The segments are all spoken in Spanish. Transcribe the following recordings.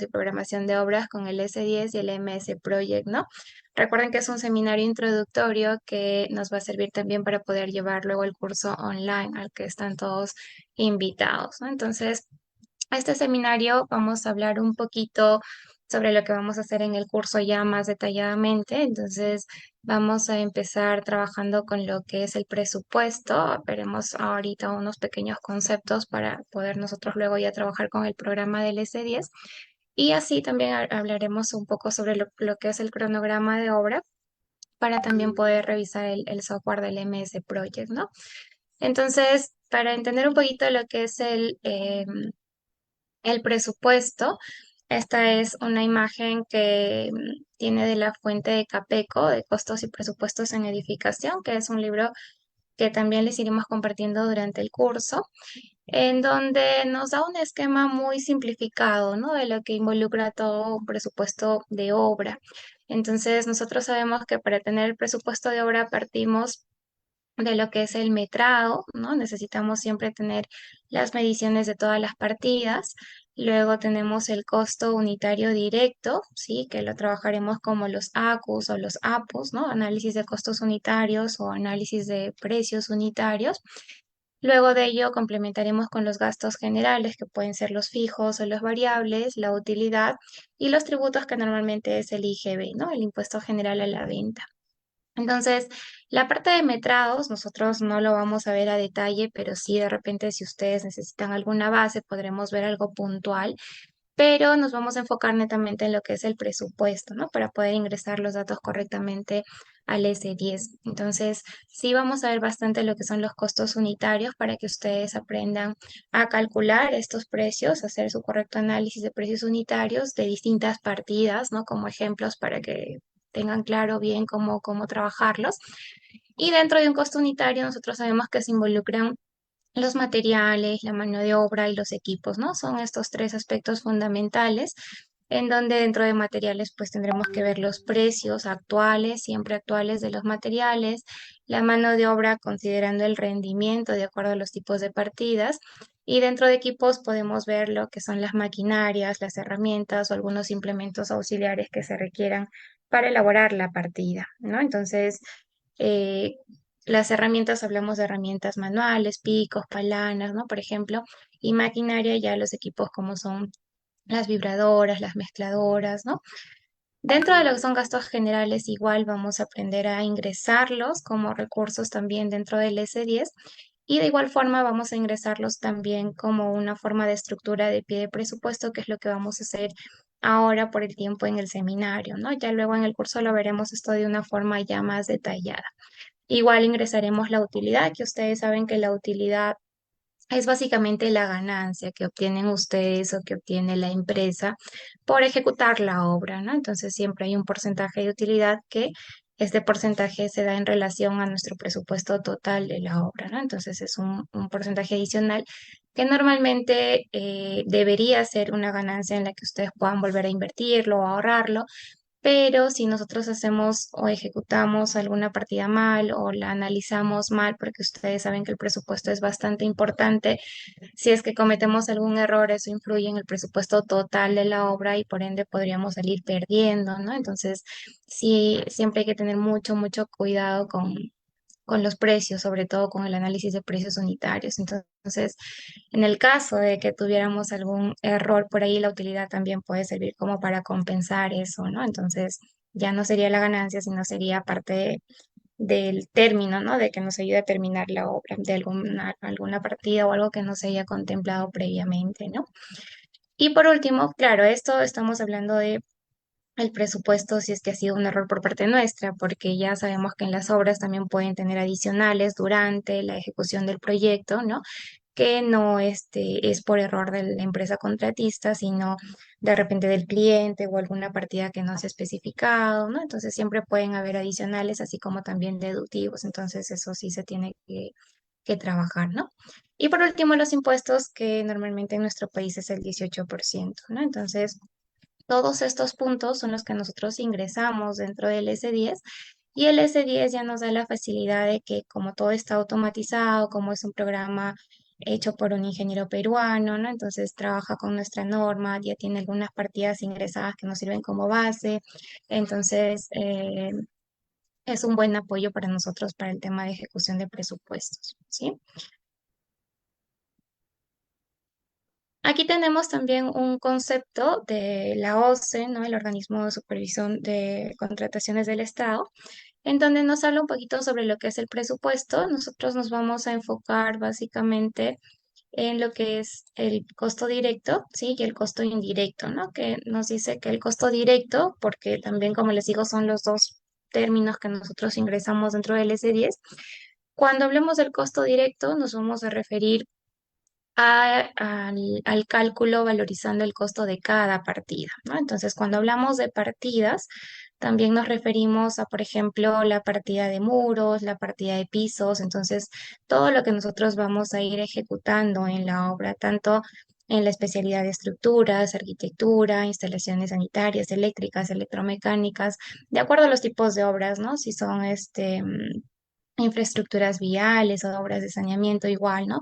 y programación de obras con el S10 y el MS Project, ¿no? Recuerden que es un seminario introductorio que nos va a servir también para poder llevar luego el curso online al que están todos invitados, ¿no? Entonces, a este seminario vamos a hablar un poquito sobre lo que vamos a hacer en el curso ya más detalladamente. Entonces, vamos a empezar trabajando con lo que es el presupuesto. Veremos ahorita unos pequeños conceptos para poder nosotros luego ya trabajar con el programa del S10. Y así también hablaremos un poco sobre lo que es el cronograma de obra para también poder revisar el software del MS Project, ¿no? Entonces, para entender un poquito lo que es el presupuesto, esta es una imagen que tiene de la fuente de Capeco, de costos y presupuestos en edificación, que es un libro que también les iremos compartiendo durante el curso, en donde nos da un esquema muy simplificado, ¿no? De lo que involucra todo un presupuesto de obra. Entonces, nosotros sabemos que para tener el presupuesto de obra partimos de lo que es el metrado, ¿no? Necesitamos siempre tener las mediciones de todas las partidas. Luego tenemos el costo unitario directo, ¿sí? Que lo trabajaremos como los ACUs o los APUs, ¿no? Análisis de costos unitarios o análisis de precios unitarios. Luego de ello complementaremos con los gastos generales, que pueden ser los fijos o los variables, la utilidad y los tributos que normalmente es el IGB, ¿no? El impuesto general a la venta. Entonces, la parte de metrados, nosotros no lo vamos a ver a detalle, pero sí de repente si ustedes necesitan alguna base, podremos ver algo puntual, pero nos vamos a enfocar netamente en lo que es el presupuesto, ¿no? Para poder ingresar los datos correctamente al S10. Entonces, sí vamos a ver bastante lo que son los costos unitarios para que ustedes aprendan a calcular estos precios, hacer su correcto análisis de precios unitarios de distintas partidas, ¿no? Como ejemplos para que tengan claro bien cómo trabajarlos. Y dentro de un costo unitario, nosotros sabemos que se involucran los materiales, la mano de obra y los equipos, ¿no? Son estos tres aspectos fundamentales en donde dentro de materiales pues tendremos que ver los precios actuales, siempre actuales de los materiales, la mano de obra considerando el rendimiento de acuerdo a los tipos de partidas y dentro de equipos podemos ver lo que son las maquinarias, las herramientas o algunos implementos auxiliares que se requieran para elaborar la partida, ¿no? Entonces, eh, las herramientas, hablamos de herramientas manuales, picos, palanas, ¿no? Por ejemplo, y maquinaria, ya los equipos como son las vibradoras, las mezcladoras, ¿no? Dentro de lo que son gastos generales, igual vamos a aprender a ingresarlos como recursos también dentro del S10 y de igual forma vamos a ingresarlos también como una forma de estructura de pie de presupuesto, que es lo que vamos a hacer ahora por el tiempo en el seminario, ¿no? Ya luego en el curso lo veremos esto de una forma ya más detallada. Igual ingresaremos la utilidad, que ustedes saben que la utilidad es básicamente la ganancia que obtienen ustedes o que obtiene la empresa por ejecutar la obra, ¿no? Entonces siempre hay un porcentaje de utilidad que este porcentaje se da en relación a nuestro presupuesto total de la obra, ¿no? Entonces es un porcentaje adicional que normalmente debería ser una ganancia en la que ustedes puedan volver a invertirlo o ahorrarlo, pero si nosotros hacemos o ejecutamos alguna partida mal o la analizamos mal, porque ustedes saben que el presupuesto es bastante importante, si es que cometemos algún error, eso influye en el presupuesto total de la obra y por ende podríamos salir perdiendo, ¿no? Entonces, sí, siempre hay que tener mucho cuidado con los precios, sobre todo con el análisis de precios unitarios. Entonces, en el caso de que tuviéramos algún error por ahí, la utilidad también puede servir como para compensar eso, ¿no? Entonces, ya no sería la ganancia, sino sería parte del término, ¿no? De que nos ayude a terminar la obra, de alguna partida o algo que no se haya contemplado previamente, ¿no? Y por último, claro, esto estamos hablando de el presupuesto si es que ha sido un error por parte nuestra, porque ya sabemos que en las obras también pueden tener adicionales durante la ejecución del proyecto, ¿no? Que no es por error de la empresa contratista, sino de repente del cliente o alguna partida que no se ha especificado, ¿no? Entonces siempre pueden haber adicionales, así como también deductivos, entonces eso sí se tiene que trabajar, ¿no? Y por último, los impuestos, que normalmente en nuestro país es el 18%, ¿no? Entonces, todos estos puntos son los que nosotros ingresamos dentro del S10 y el S10 ya nos da la facilidad de que como todo está automatizado, como es un programa hecho por un ingeniero peruano, ¿no? Entonces trabaja con nuestra norma, ya tiene algunas partidas ingresadas que nos sirven como base. Entonces, es un buen apoyo para nosotros para el tema de ejecución de presupuestos, ¿sí? Aquí tenemos también un concepto de la OCE, ¿no? El Organismo de Supervisión de Contrataciones del Estado, en donde nos habla un poquito sobre lo que es el presupuesto. Nosotros nos vamos a enfocar básicamente en lo que es el costo directo, ¿sí? Y el costo indirecto, ¿no? Que nos dice que el costo directo, porque también, como les digo, son los dos términos que nosotros ingresamos dentro del S10. Cuando hablemos del costo directo, nos vamos a referir al cálculo valorizando el costo de cada partida, ¿no? Entonces, cuando hablamos de partidas, también nos referimos a, por ejemplo, la partida de muros, la partida de pisos. Entonces, todo lo que nosotros vamos a ir ejecutando en la obra, tanto en la especialidad de estructuras, arquitectura, instalaciones sanitarias, eléctricas, electromecánicas, de acuerdo a los tipos de obras, ¿no? Si son infraestructuras viales o obras de saneamiento igual, ¿no?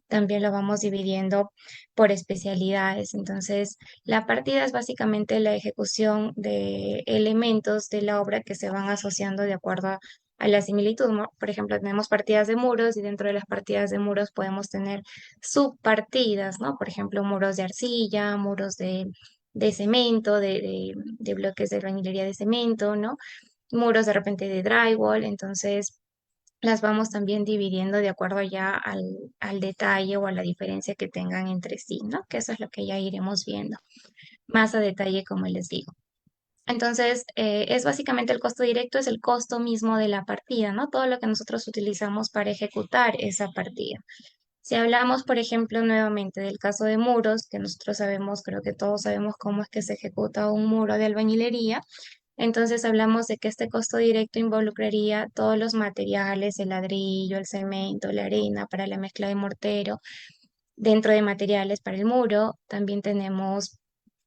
También lo vamos dividiendo por especialidades. Entonces, la partida es básicamente la ejecución de elementos de la obra que se van asociando de acuerdo a la similitud, ¿no? Por ejemplo, tenemos partidas de muros y dentro de las partidas de muros podemos tener subpartidas, ¿no? Por ejemplo, muros de arcilla, muros de cemento, de bloques de albañilería de cemento, ¿no? Muros de repente de drywall. Entonces, las vamos también dividiendo de acuerdo ya al detalle o a la diferencia que tengan entre sí, ¿no? Que eso es lo que ya iremos viendo más a detalle, como les digo. Entonces, es básicamente el costo directo, es el costo mismo de la partida, ¿no? Todo lo que nosotros utilizamos para ejecutar esa partida. Si hablamos, por ejemplo, nuevamente del caso de muros, que nosotros sabemos, creo que todos sabemos cómo es que se ejecuta un muro de albañilería, entonces hablamos de que este costo directo involucraría todos los materiales, el ladrillo, el cemento, la arena para la mezcla de mortero. Dentro de materiales para el muro, también tenemos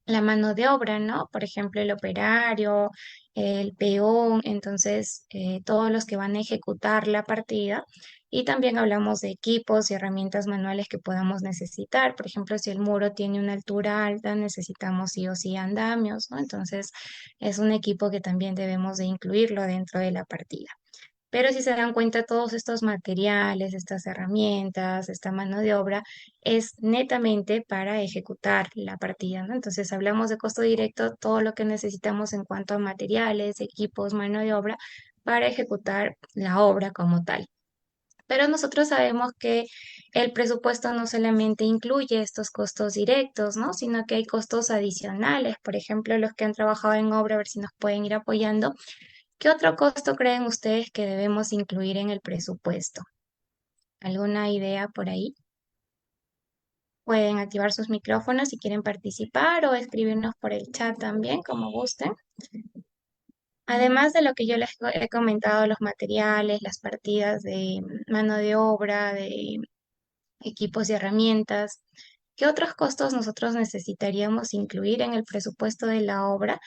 la mano de obra, ¿no? Por ejemplo, el operario, el peón, entonces todos los que van a ejecutar la partida. Y también hablamos de equipos y herramientas manuales que podamos necesitar. Por ejemplo, si el muro tiene una altura alta, necesitamos sí o sí andamios, ¿no? Entonces, es un equipo que también debemos de incluirlo dentro de la partida. Pero si se dan cuenta, todos estos materiales, estas herramientas, esta mano de obra, es netamente para ejecutar la partida, ¿no? Entonces, hablamos de costo directo, todo lo que necesitamos en cuanto a materiales, equipos, mano de obra, para ejecutar la obra como tal. Pero nosotros sabemos que el presupuesto no solamente incluye estos costos directos, ¿no? Sino que hay costos adicionales. Por ejemplo, los que han trabajado en obra, a ver si nos pueden ir apoyando. ¿Qué otro costo creen ustedes que debemos incluir en el presupuesto? ¿Alguna idea por ahí? Pueden activar sus micrófonos si quieren participar o escribirnos por el chat también, como gusten. Además de lo que yo les he comentado, los materiales, las partidas de mano de obra, de equipos y herramientas, ¿qué otros costos nosotros necesitaríamos incluir en el presupuesto de la obra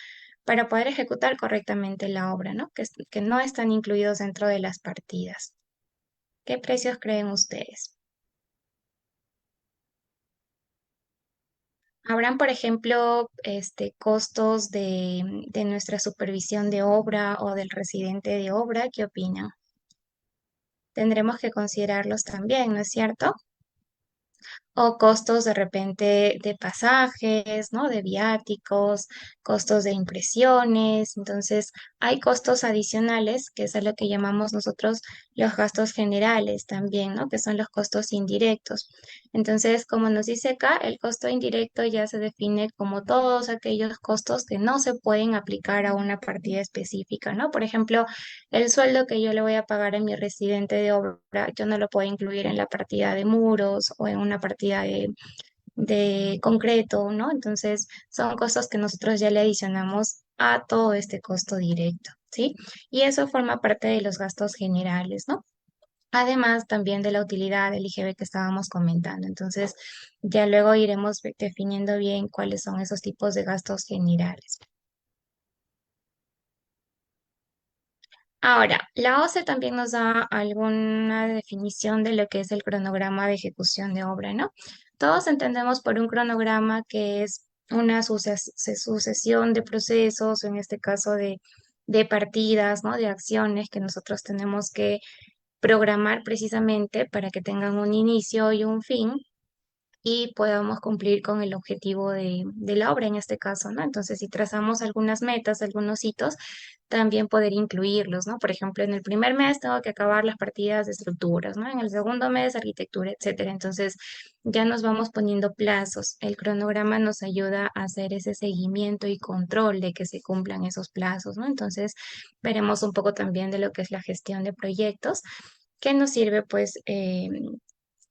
para poder ejecutar correctamente la obra, ¿no? Que no están incluidos dentro de las partidas. ¿Qué precios creen ustedes? ¿Habrán, por ejemplo, costos de nuestra supervisión de obra o del residente de obra? ¿Qué opinan? Tendremos que considerarlos también, ¿no es cierto? O costos de repente de pasajes, ¿no? De viáticos, costos de impresiones. Entonces, hay costos adicionales, que es a lo que llamamos nosotros los gastos generales también, ¿no? Que son los costos indirectos. Entonces, como nos dice acá, el costo indirecto ya se define como todos aquellos costos que no se pueden aplicar a una partida específica, ¿no? Por ejemplo, el sueldo que yo le voy a pagar a mi residente de obra, yo no lo puedo incluir en la partida de muros o en una partida de concreto, ¿no? Entonces, son costos que nosotros ya le adicionamos a todo este costo directo, ¿sí? Y eso forma parte de los gastos generales, ¿no? Además, también de la utilidad del IGB que estábamos comentando. Entonces, ya luego iremos definiendo bien cuáles son esos tipos de gastos generales. Ahora, la OCE también nos da alguna definición de lo que es el cronograma de ejecución de obra, ¿no? Todos entendemos por un cronograma que es una sucesión de procesos, o en este caso de partidas, ¿no? De acciones que nosotros tenemos que programar precisamente para que tengan un inicio y un fin y podamos cumplir con el objetivo de la obra en este caso, ¿no? Entonces, si trazamos algunas metas, algunos hitos, también poder incluirlos, ¿no? Por ejemplo, en el primer mes tengo que acabar las partidas de estructuras, ¿no? En el segundo mes, arquitectura, etcétera. Entonces, ya nos vamos poniendo plazos. El cronograma nos ayuda a hacer ese seguimiento y control de que se cumplan esos plazos, ¿no? Entonces, veremos un poco también de lo que es la gestión de proyectos que nos sirve pues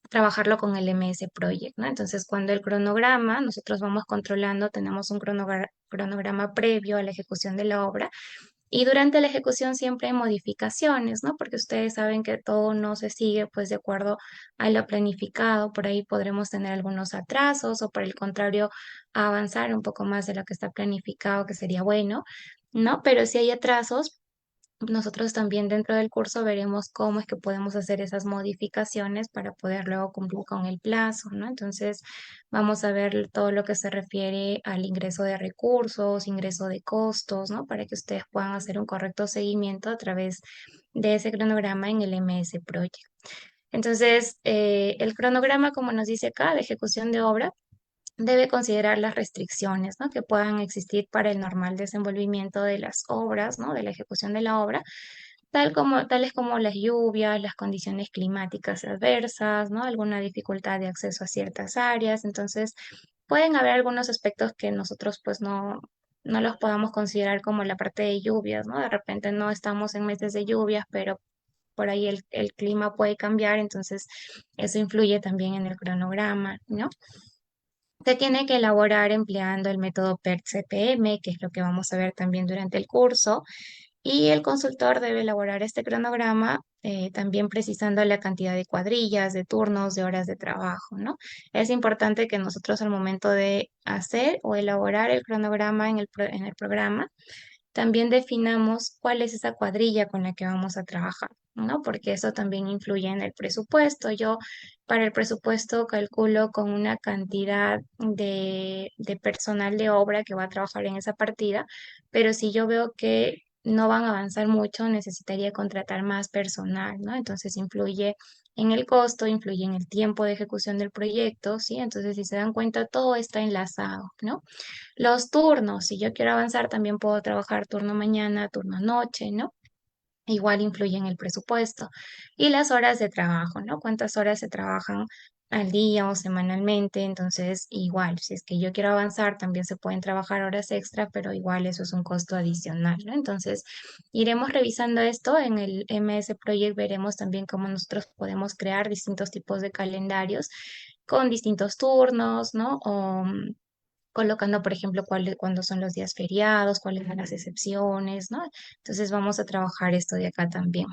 trabajarlo con el MS Project, ¿no? Entonces, cuando el cronograma, nosotros vamos controlando, tenemos un cronograma previo a la ejecución de la obra y durante la ejecución siempre hay modificaciones, ¿no? Porque ustedes saben que todo no se sigue pues de acuerdo a lo planificado, por ahí podremos tener algunos atrasos o por el contrario avanzar un poco más de lo que está planificado, que sería bueno, ¿no? Pero si hay atrasos, nosotros también dentro del curso veremos cómo es que podemos hacer esas modificaciones para poder luego cumplir con el plazo, ¿no? Entonces, vamos a ver todo lo que se refiere al ingreso de recursos, ingreso de costos, ¿no? Para que ustedes puedan hacer un correcto seguimiento a través de ese cronograma en el MS Project. Entonces, el cronograma, como nos dice acá, de ejecución de obra, debe considerar las restricciones, ¿no? Que puedan existir para el normal desenvolvimiento de las obras, ¿no? De la ejecución de la obra, tales como las lluvias, las condiciones climáticas adversas, ¿no? Alguna dificultad de acceso a ciertas áreas. Entonces, pueden haber algunos aspectos que nosotros pues no los podamos considerar como la parte de lluvias, ¿no? De repente no estamos en meses de lluvias, pero por ahí el clima puede cambiar, entonces eso influye también en el cronograma, ¿no? Se tiene que elaborar empleando el método PERT-CPM, que es lo que vamos a ver también durante el curso, y el consultor debe elaborar este cronograma también precisando la cantidad de cuadrillas, de turnos, de horas de trabajo, ¿no? Es importante que nosotros al momento de hacer o elaborar el cronograma en el programa, también definamos cuál es esa cuadrilla con la que vamos a trabajar, ¿no? Porque eso también influye en el presupuesto. Yo para el presupuesto calculo con una cantidad de personal de obra que va a trabajar en esa partida, pero si yo veo que no van a avanzar mucho, necesitaría contratar más personal, ¿no? Entonces influye en el costo, influye en el tiempo de ejecución del proyecto, ¿sí? Entonces, si se dan cuenta, todo está enlazado, ¿no? Los turnos, si yo quiero avanzar, también puedo trabajar turno mañana, turno noche, ¿no? Igual influye en el presupuesto. Y las horas de trabajo, ¿no? ¿Cuántas horas se trabajan al día o semanalmente? Entonces, igual, si es que yo quiero avanzar, también se pueden trabajar horas extra, pero igual eso es un costo adicional, ¿no? Entonces, iremos revisando esto en el MS Project, veremos también cómo nosotros podemos crear distintos tipos de calendarios con distintos turnos, ¿no? O colocando, por ejemplo, cuándo son los días feriados, cuáles son las excepciones, ¿no? Entonces vamos a trabajar esto de acá también.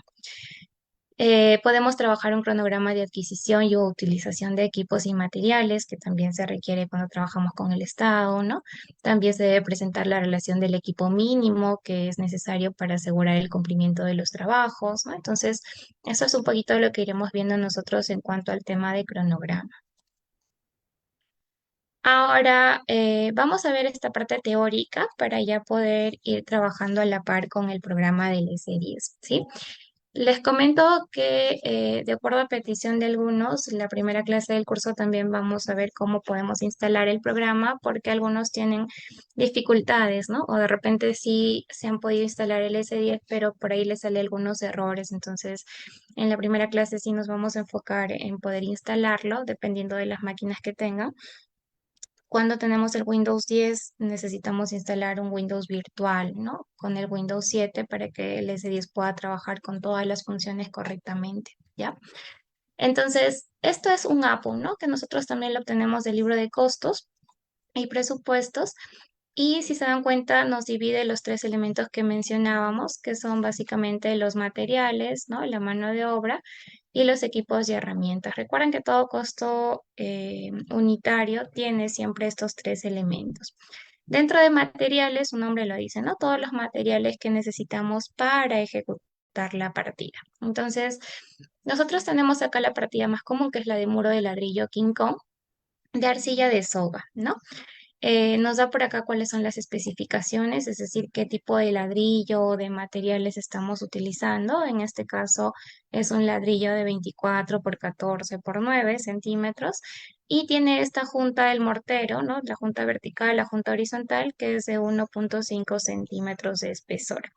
Podemos trabajar un cronograma de adquisición y o utilización de equipos y materiales, que también se requiere cuando trabajamos con el Estado, ¿no? También se debe presentar la relación del equipo mínimo que es necesario para asegurar el cumplimiento de los trabajos, ¿no? Entonces, eso es un poquito lo que iremos viendo nosotros en cuanto al tema de cronograma. Ahora vamos a ver esta parte teórica para ya poder ir trabajando a la par con el programa del S10, ¿sí? Les comento que de acuerdo a petición de algunos, la primera clase del curso también vamos a ver cómo podemos instalar el programa porque algunos tienen dificultades, ¿no? O de repente sí se han podido instalar el S10, pero por ahí les sale algunos errores. Entonces, en la primera clase sí nos vamos a enfocar en poder instalarlo dependiendo de las máquinas que tengan. Cuando tenemos el Windows 10, necesitamos instalar un Windows virtual, ¿no? Con el Windows 7 para que el S10 pueda trabajar con todas las funciones correctamente, ¿ya? Entonces, esto es un APU, ¿no? Que nosotros también lo obtenemos del libro de costos y presupuestos. Y si se dan cuenta, nos divide los tres elementos que mencionábamos, que son básicamente los materiales, ¿no? La mano de obra y los equipos y herramientas. Recuerden que todo costo unitario tiene siempre estos tres elementos. Dentro de materiales, su nombre lo dice, ¿no? Todos los materiales que necesitamos para ejecutar optar la partida. Entonces, nosotros tenemos acá la partida más común, que es la de muro de ladrillo King Kong, de arcilla de soga, ¿no? Nos da por acá cuáles son las especificaciones, es decir, qué tipo de ladrillo o de materiales estamos utilizando. En este caso es un ladrillo de 24 por 14 por 9 centímetros y tiene esta junta del mortero, ¿no? La junta vertical, la junta horizontal, que es de 1,5 centímetros de espesor.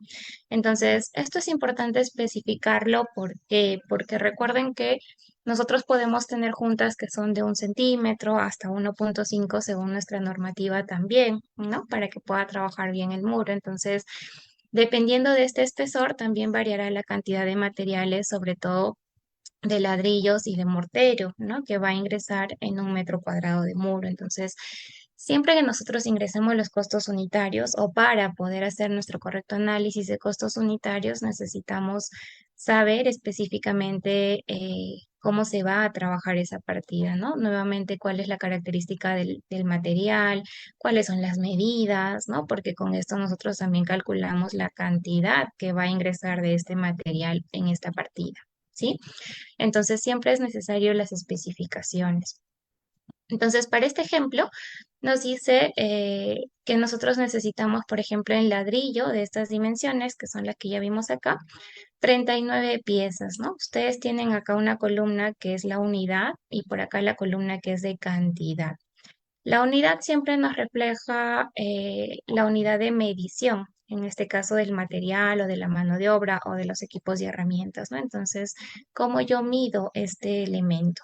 Entonces, esto es importante especificarlo porque recuerden que nosotros podemos tener juntas que son de 1 centímetro hasta 1,5 según nuestra normativa también, ¿no? Para que pueda trabajar bien el muro. Entonces, dependiendo de este espesor, también variará la cantidad de materiales, sobre todo de ladrillos y de mortero, ¿no? Que va a ingresar en 1 metro cuadrado de muro. Entonces, siempre que nosotros ingresemos los costos unitarios o para poder hacer nuestro correcto análisis de costos unitarios, necesitamos saber específicamente cómo se va a trabajar esa partida, ¿no? Nuevamente, cuál es la característica del material, cuáles son las medidas, ¿no? Porque con esto nosotros también calculamos la cantidad que va a ingresar de este material en esta partida. ¿Sí? Entonces siempre es necesario las especificaciones. Entonces, para este ejemplo, nos dice que nosotros necesitamos, por ejemplo, el ladrillo de estas dimensiones, que son las que ya vimos acá, 39 piezas, ¿no? Ustedes tienen acá una columna que es la unidad y por acá la columna que es de cantidad. La unidad siempre nos refleja la unidad de medición, en este caso del material o de la mano de obra o de los equipos y herramientas, ¿no? Entonces, ¿cómo yo mido este elemento?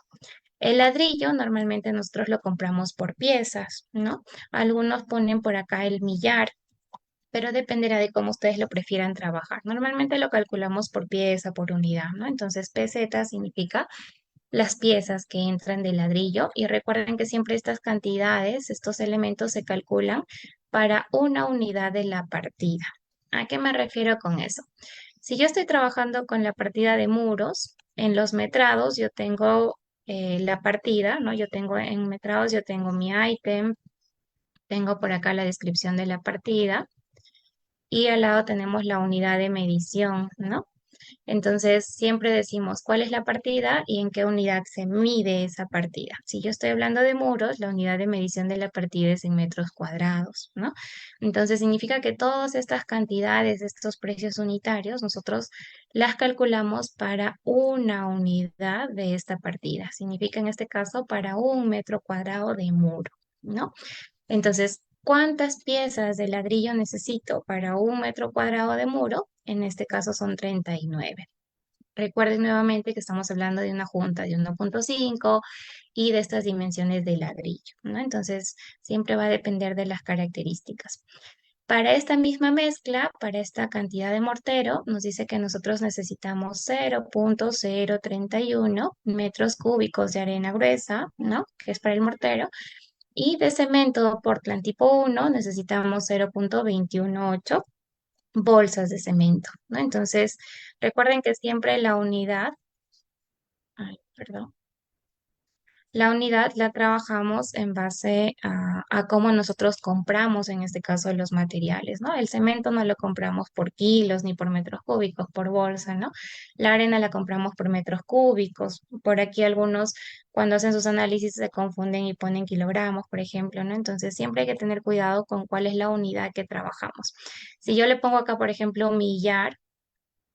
El ladrillo normalmente nosotros lo compramos por piezas, ¿no? Algunos ponen por acá el millar, pero dependerá de cómo ustedes lo prefieran trabajar. Normalmente lo calculamos por pieza, por unidad, ¿no? Entonces, peseta significa las piezas que entran del ladrillo y recuerden que siempre estas cantidades, estos elementos se calculan para una unidad de la partida. ¿A qué me refiero con eso? Si yo estoy trabajando con la partida de muros, en los metrados yo tengo la partida, ¿no? Yo tengo en metrados, yo tengo mi ítem, tengo por acá la descripción de la partida y al lado tenemos la unidad de medición, ¿no? Entonces, siempre decimos cuál es la partida y en qué unidad se mide esa partida. Si yo estoy hablando de muros, la unidad de medición de la partida es en metros cuadrados, ¿no? Entonces, significa que todas estas cantidades, estos precios unitarios, nosotros las calculamos para una unidad de esta partida. Significa en este caso para 1 metro cuadrado de muro, ¿no? Entonces, ¿cuántas piezas de ladrillo necesito para 1 metro cuadrado de muro? En este caso son 39. Recuerden nuevamente que estamos hablando de una junta de 1,5 y de estas dimensiones de ladrillo, ¿no? Entonces, siempre va a depender de las características. Para esta misma mezcla, para esta cantidad de mortero, nos dice que nosotros necesitamos 0,031 metros cúbicos de arena gruesa, ¿no? Que es para el mortero, y de cemento Portland tipo 1 necesitamos 0,218 bolsas de cemento, ¿no? Entonces, recuerden que siempre la unidad, ay, perdón. La unidad la trabajamos en base a cómo nosotros compramos, en este caso, los materiales, ¿no? El cemento no lo compramos por kilos ni por metros cúbicos, por bolsa, ¿no? La arena la compramos por metros cúbicos. Por aquí algunos, cuando hacen sus análisis, se confunden y ponen kilogramos, por ejemplo, ¿no? Entonces, siempre hay que tener cuidado con cuál es la unidad que trabajamos. Si yo le pongo acá, por ejemplo, millar,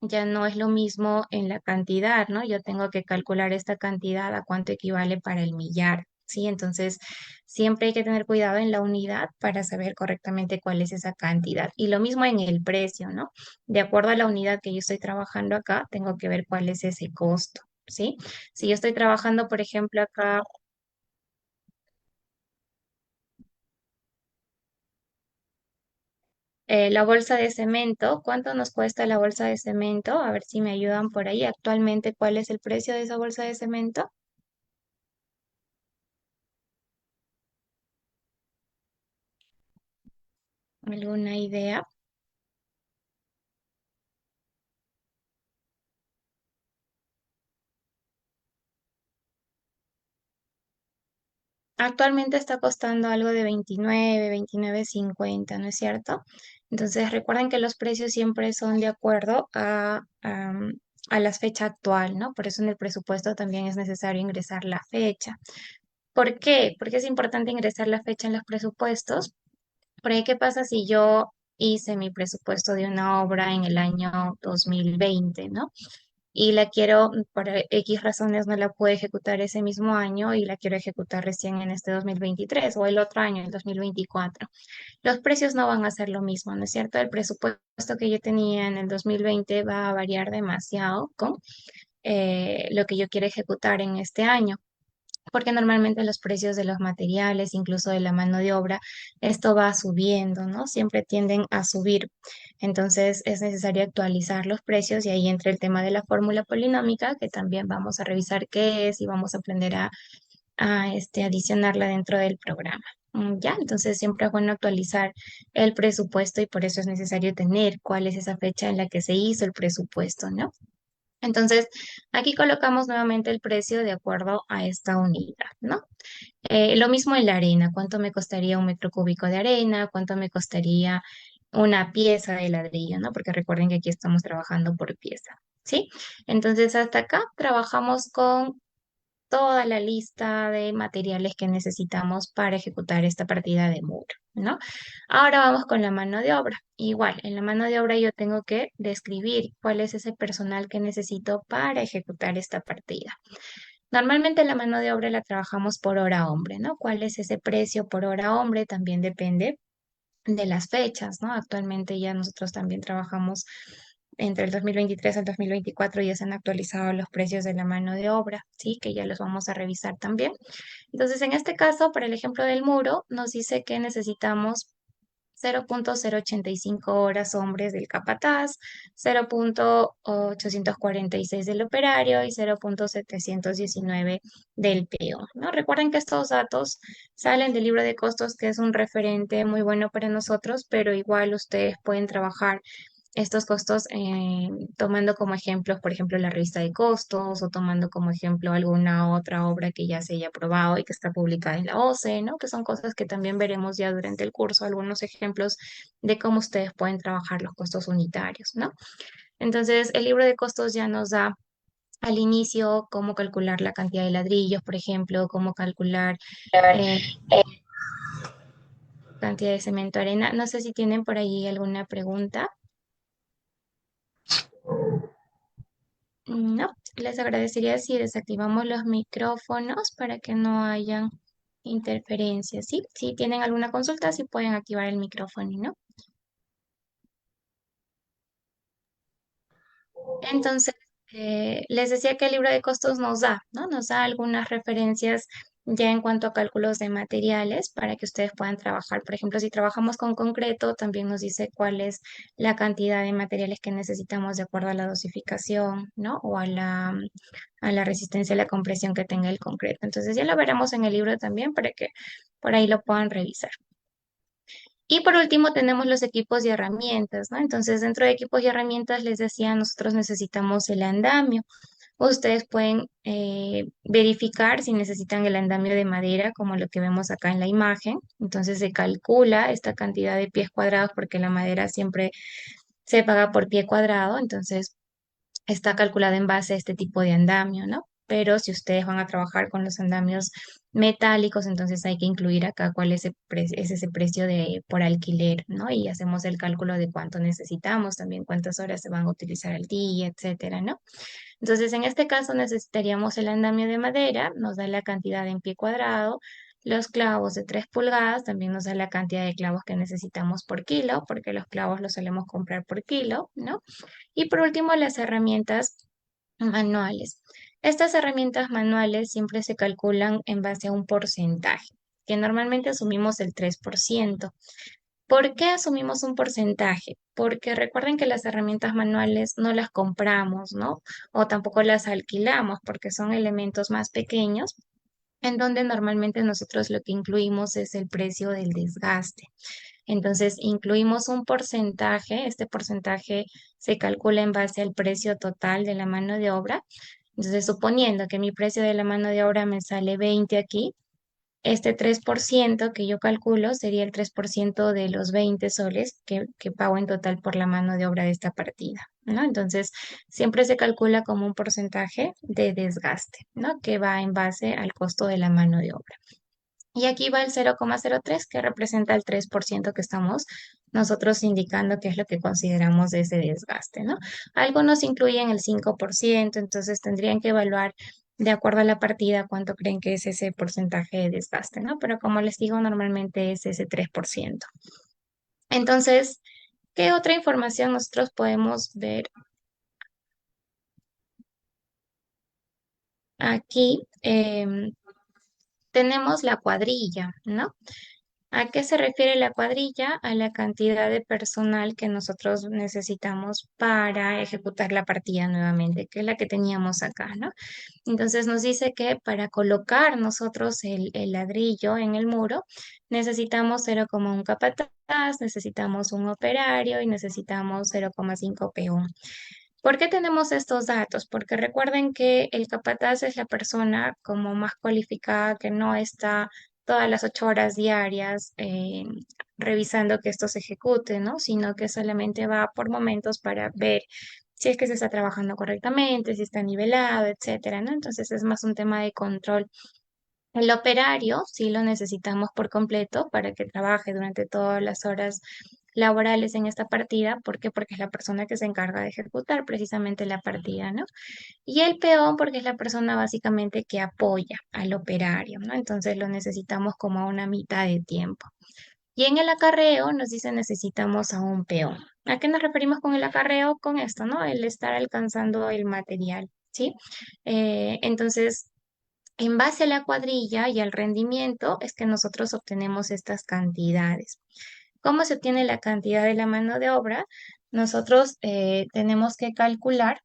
ya no es lo mismo en la cantidad, ¿no? Yo tengo que calcular esta cantidad a cuánto equivale para el millar, ¿sí? Entonces, siempre hay que tener cuidado en la unidad para saber correctamente cuál es esa cantidad. Y lo mismo en el precio, ¿no? De acuerdo a la unidad que yo estoy trabajando acá, tengo que ver cuál es ese costo, ¿sí? Si yo estoy trabajando, por ejemplo, acá la bolsa de cemento, ¿cuánto nos cuesta la bolsa de cemento? A ver si me ayudan por ahí. Actualmente, ¿cuál es el precio de esa bolsa de cemento? ¿Alguna idea? Actualmente está costando algo de 29, 29.50, ¿no es cierto? Entonces recuerden que los precios siempre son de acuerdo a la fecha actual, ¿no? Por eso en el presupuesto también es necesario ingresar la fecha. ¿Por qué? Porque es importante ingresar la fecha en los presupuestos. Por ahí, ¿qué pasa si yo hice mi presupuesto de una obra en el año 2020, ¿no? Y la quiero, por X razones, no la puedo ejecutar ese mismo año y la quiero ejecutar recién en este 2023 o el otro año, el 2024. Los precios no van a ser lo mismo, ¿no es cierto? El presupuesto que yo tenía en el 2020 va a variar demasiado con lo que yo quiero ejecutar en este año, porque normalmente los precios de los materiales, incluso de la mano de obra, esto va subiendo, ¿no? Siempre tienden a subir. Entonces es necesario actualizar los precios y ahí entra el tema de la fórmula polinómica, que también vamos a revisar qué es y vamos a aprender a adicionarla dentro del programa. Ya, entonces siempre es bueno actualizar el presupuesto y por eso es necesario tener cuál es esa fecha en la que se hizo el presupuesto, ¿no? Entonces, aquí colocamos nuevamente el precio de acuerdo a esta unidad, ¿no? Lo mismo en la arena, cuánto me costaría un metro cúbico de arena, cuánto me costaría una pieza de ladrillo, ¿no? Porque recuerden que aquí estamos trabajando por pieza, ¿sí? Entonces, hasta acá trabajamos con toda la lista de materiales que necesitamos para ejecutar esta partida de muro, ¿no? Ahora vamos con la mano de obra. Igual, en la mano de obra yo tengo que describir cuál es ese personal que necesito para ejecutar esta partida. Normalmente la mano de obra la trabajamos por hora hombre, ¿no? ¿Cuál es ese precio por hora hombre? También depende de las fechas, ¿no? Actualmente ya nosotros también trabajamos entre el 2023 al 2024, ya se han actualizado los precios de la mano de obra, ¿sí? Que ya los vamos a revisar también. Entonces, en este caso, para el ejemplo del muro, nos dice que necesitamos 0.085 horas hombres del capataz, 0.846 del operario y 0.719 del peón, ¿no? Recuerden que estos datos salen del libro de costos, que es un referente muy bueno para nosotros, pero igual ustedes pueden trabajar estos costos tomando como ejemplos, por ejemplo, la revista de costos o tomando como ejemplo alguna otra obra que ya se haya aprobado y que está publicada en la OCE, ¿no? Que son cosas que también veremos ya durante el curso, algunos ejemplos de cómo ustedes pueden trabajar los costos unitarios, ¿no? Entonces, el libro de costos ya nos da al inicio cómo calcular la cantidad de ladrillos, por ejemplo, cómo calcular eh, cantidad de cemento, arena. No sé si tienen por ahí alguna pregunta. No, les agradecería si desactivamos los micrófonos para que no hayan interferencias, ¿sí? Si tienen alguna consulta, sí pueden activar el micrófono, ¿no? Entonces, les decía que el libro de costos nos da, ¿no? Nos da algunas referencias ya en cuanto a cálculos de materiales para que ustedes puedan trabajar. Por ejemplo, si trabajamos con concreto, también nos dice cuál es la cantidad de materiales que necesitamos de acuerdo a la dosificación, ¿no? O a la resistencia a la compresión que tenga el concreto. Entonces, ya lo veremos en el libro también para que por ahí lo puedan revisar. Y por último tenemos los equipos y herramientas, ¿no? Entonces, dentro de equipos y herramientas, les decía, nosotros necesitamos el andamio. Ustedes pueden verificar si necesitan el andamio de madera, como lo que vemos acá en la imagen. Entonces, se calcula esta cantidad de pies cuadrados porque la madera siempre se paga por pie cuadrado. Entonces, está calculada en base a este tipo de andamio, ¿no? Pero si ustedes van a trabajar con los andamios metálicos, entonces hay que incluir acá cuál es ese precio de por alquiler, ¿no? Y hacemos el cálculo de cuánto necesitamos, también cuántas horas se van a utilizar al día, etcétera, ¿no? Entonces, en este caso necesitaríamos el andamio de madera, nos da la cantidad en pie cuadrado, los clavos de 3 pulgadas, también nos da la cantidad de clavos que necesitamos por kilo, porque los clavos los solemos comprar por kilo, ¿no? Y por último, las herramientas manuales. Estas herramientas manuales siempre se calculan en base a un porcentaje, que normalmente asumimos el 3%. ¿Por qué asumimos un porcentaje? Porque recuerden que las herramientas manuales no las compramos, ¿no? O tampoco las alquilamos porque son elementos más pequeños en donde normalmente nosotros lo que incluimos es el precio del desgaste. Entonces, incluimos un porcentaje, este porcentaje se calcula en base al precio total de la mano de obra. Entonces, suponiendo que mi precio de la mano de obra me sale 20 aquí, Este 3% que yo calculo sería el 3% de los 20 soles que pago en total por la mano de obra de esta partida, ¿no? Entonces, siempre se calcula como un porcentaje de desgaste, ¿no? Que va en base al costo de la mano de obra. Y aquí va el 0,03 que representa el 3% que estamos nosotros indicando que es lo que consideramos de ese desgaste, ¿no? Algunos incluyen el 5%, entonces tendrían que evaluar de acuerdo a la partida cuánto creen que es ese porcentaje de desgaste, ¿no? Pero como les digo, normalmente es ese 3%. Entonces, ¿qué otra información nosotros podemos ver aquí? Tenemos la cuadrilla, ¿no? ¿A qué se refiere la cuadrilla? A la cantidad de personal que nosotros necesitamos para ejecutar la partida nuevamente, que es la que teníamos acá, ¿no? Entonces nos dice que para colocar nosotros el ladrillo en el muro, necesitamos 0,1 capataz, necesitamos un operario y necesitamos 0,5 peón. ¿Por qué tenemos estos datos? Porque recuerden que el capataz es la persona como más cualificada que no está todas las 8 horas diarias revisando que esto se ejecute, ¿no? Sino que solamente va por momentos para ver si es que se está trabajando correctamente, si está nivelado, etcétera, ¿no? Entonces es más un tema de control. El operario sí lo necesitamos por completo para que trabaje durante todas las horas laborales en esta partida. ¿Por qué? Porque es la persona que se encarga de ejecutar precisamente la partida, ¿no? Y el peón porque es la persona básicamente que apoya al operario, ¿no? Entonces lo necesitamos como a una mitad de tiempo. Y en el acarreo nos dice necesitamos a un peón. ¿A qué nos referimos con el acarreo? Con esto, ¿no? El estar alcanzando el material, ¿sí? Entonces, en base a la cuadrilla y al rendimiento es que nosotros obtenemos estas cantidades. ¿Cómo se obtiene la cantidad de la mano de obra? Nosotros tenemos que calcular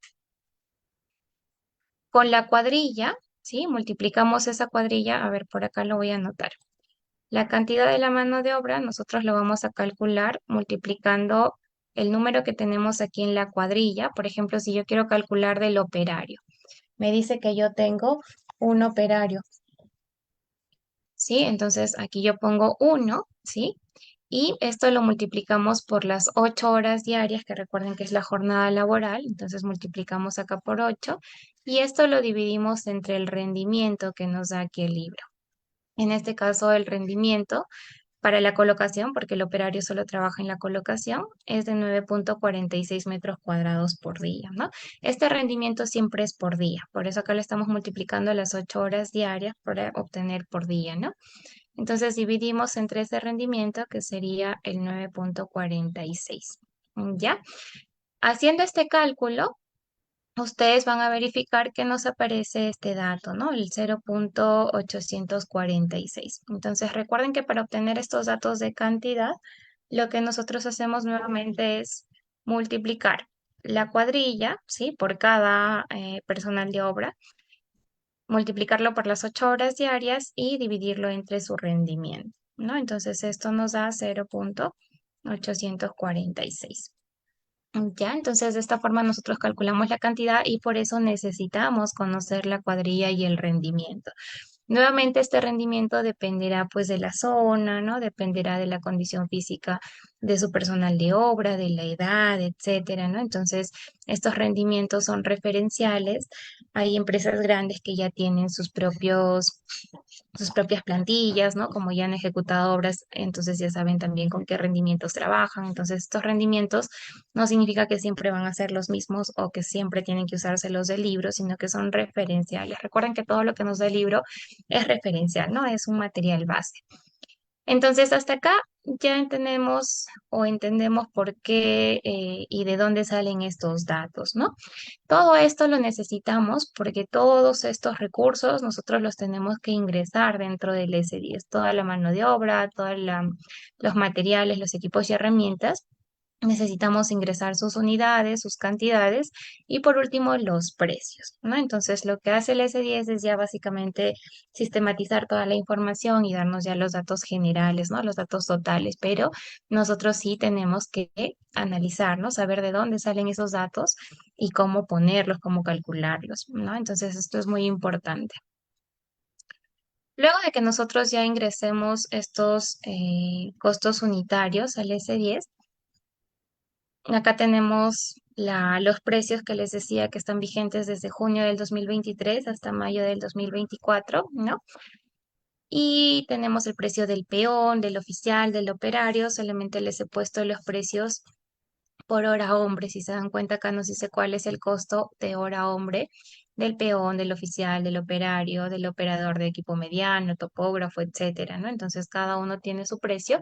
con la cuadrilla, ¿sí? Multiplicamos esa cuadrilla, a ver, por acá lo voy a anotar. La cantidad de la mano de obra nosotros lo vamos a calcular multiplicando el número que tenemos aquí en la cuadrilla. Por ejemplo, si yo quiero calcular del operario, me dice que yo tengo un operario, ¿sí? Entonces aquí yo pongo 1, ¿sí? Y esto lo multiplicamos por las 8 horas diarias, que recuerden que es la jornada laboral, entonces multiplicamos acá por 8 y esto lo dividimos entre el rendimiento que nos da aquí el libro. En este caso, el rendimiento para la colocación, porque el operario solo trabaja en la colocación, es de 9,46 metros cuadrados por día, ¿no? Este rendimiento siempre es por día, por eso acá le estamos multiplicando las 8 horas diarias para obtener por día, ¿no? Entonces dividimos entre ese rendimiento que sería el 9,46. ¿Ya? Haciendo este cálculo, ustedes van a verificar que nos aparece este dato, ¿no? El 0,846. Entonces recuerden que para obtener estos datos de cantidad, lo que nosotros hacemos nuevamente es multiplicar la cuadrilla, ¿sí? Por cada personal de obra, multiplicarlo por las 8 horas diarias y dividirlo entre su rendimiento, ¿no? Entonces esto nos da 0,846. Ya, entonces de esta forma nosotros calculamos la cantidad y por eso necesitamos conocer la cuadrilla y el rendimiento. Nuevamente este rendimiento dependerá pues de la zona, ¿no? Dependerá de la condición física de su personal de obra, de la edad, etcétera, ¿no? Entonces, estos rendimientos son referenciales. Hay empresas grandes que ya tienen sus propias plantillas, ¿no? Como ya han ejecutado obras, entonces ya saben también con qué rendimientos trabajan. Entonces, estos rendimientos no significa que siempre van a ser los mismos o que siempre tienen que usarse los del libro, sino que son referenciales. Recuerden que todo lo que nos da el libro es referencial, ¿no? Es un material base. Entonces, hasta acá ya entendemos o entendemos por qué y de dónde salen estos datos, ¿no? Todo esto lo necesitamos porque todos estos recursos nosotros los tenemos que ingresar dentro del S10, toda la mano de obra, todos los materiales, los equipos y herramientas. Necesitamos ingresar sus unidades, sus cantidades y por último los precios, ¿no? Entonces lo que hace el S10 es ya básicamente sistematizar toda la información y darnos ya los datos generales, ¿no? Los datos totales, pero nosotros sí tenemos que analizar, ¿no? Saber de dónde salen esos datos y cómo ponerlos, cómo calcularlos, ¿no? Entonces esto es muy importante. Luego de que nosotros ya ingresemos estos costos unitarios al S10, acá tenemos los precios que les decía que están vigentes desde junio del 2023 hasta mayo del 2024, ¿no? Y tenemos el precio del peón, del oficial, del operario. Solamente les he puesto los precios por hora hombre. Si se dan cuenta, acá nos dice cuál es el costo de hora hombre del peón, del oficial, del operario, del operador de equipo mediano, topógrafo, etcétera, ¿no? Entonces, cada uno tiene su precio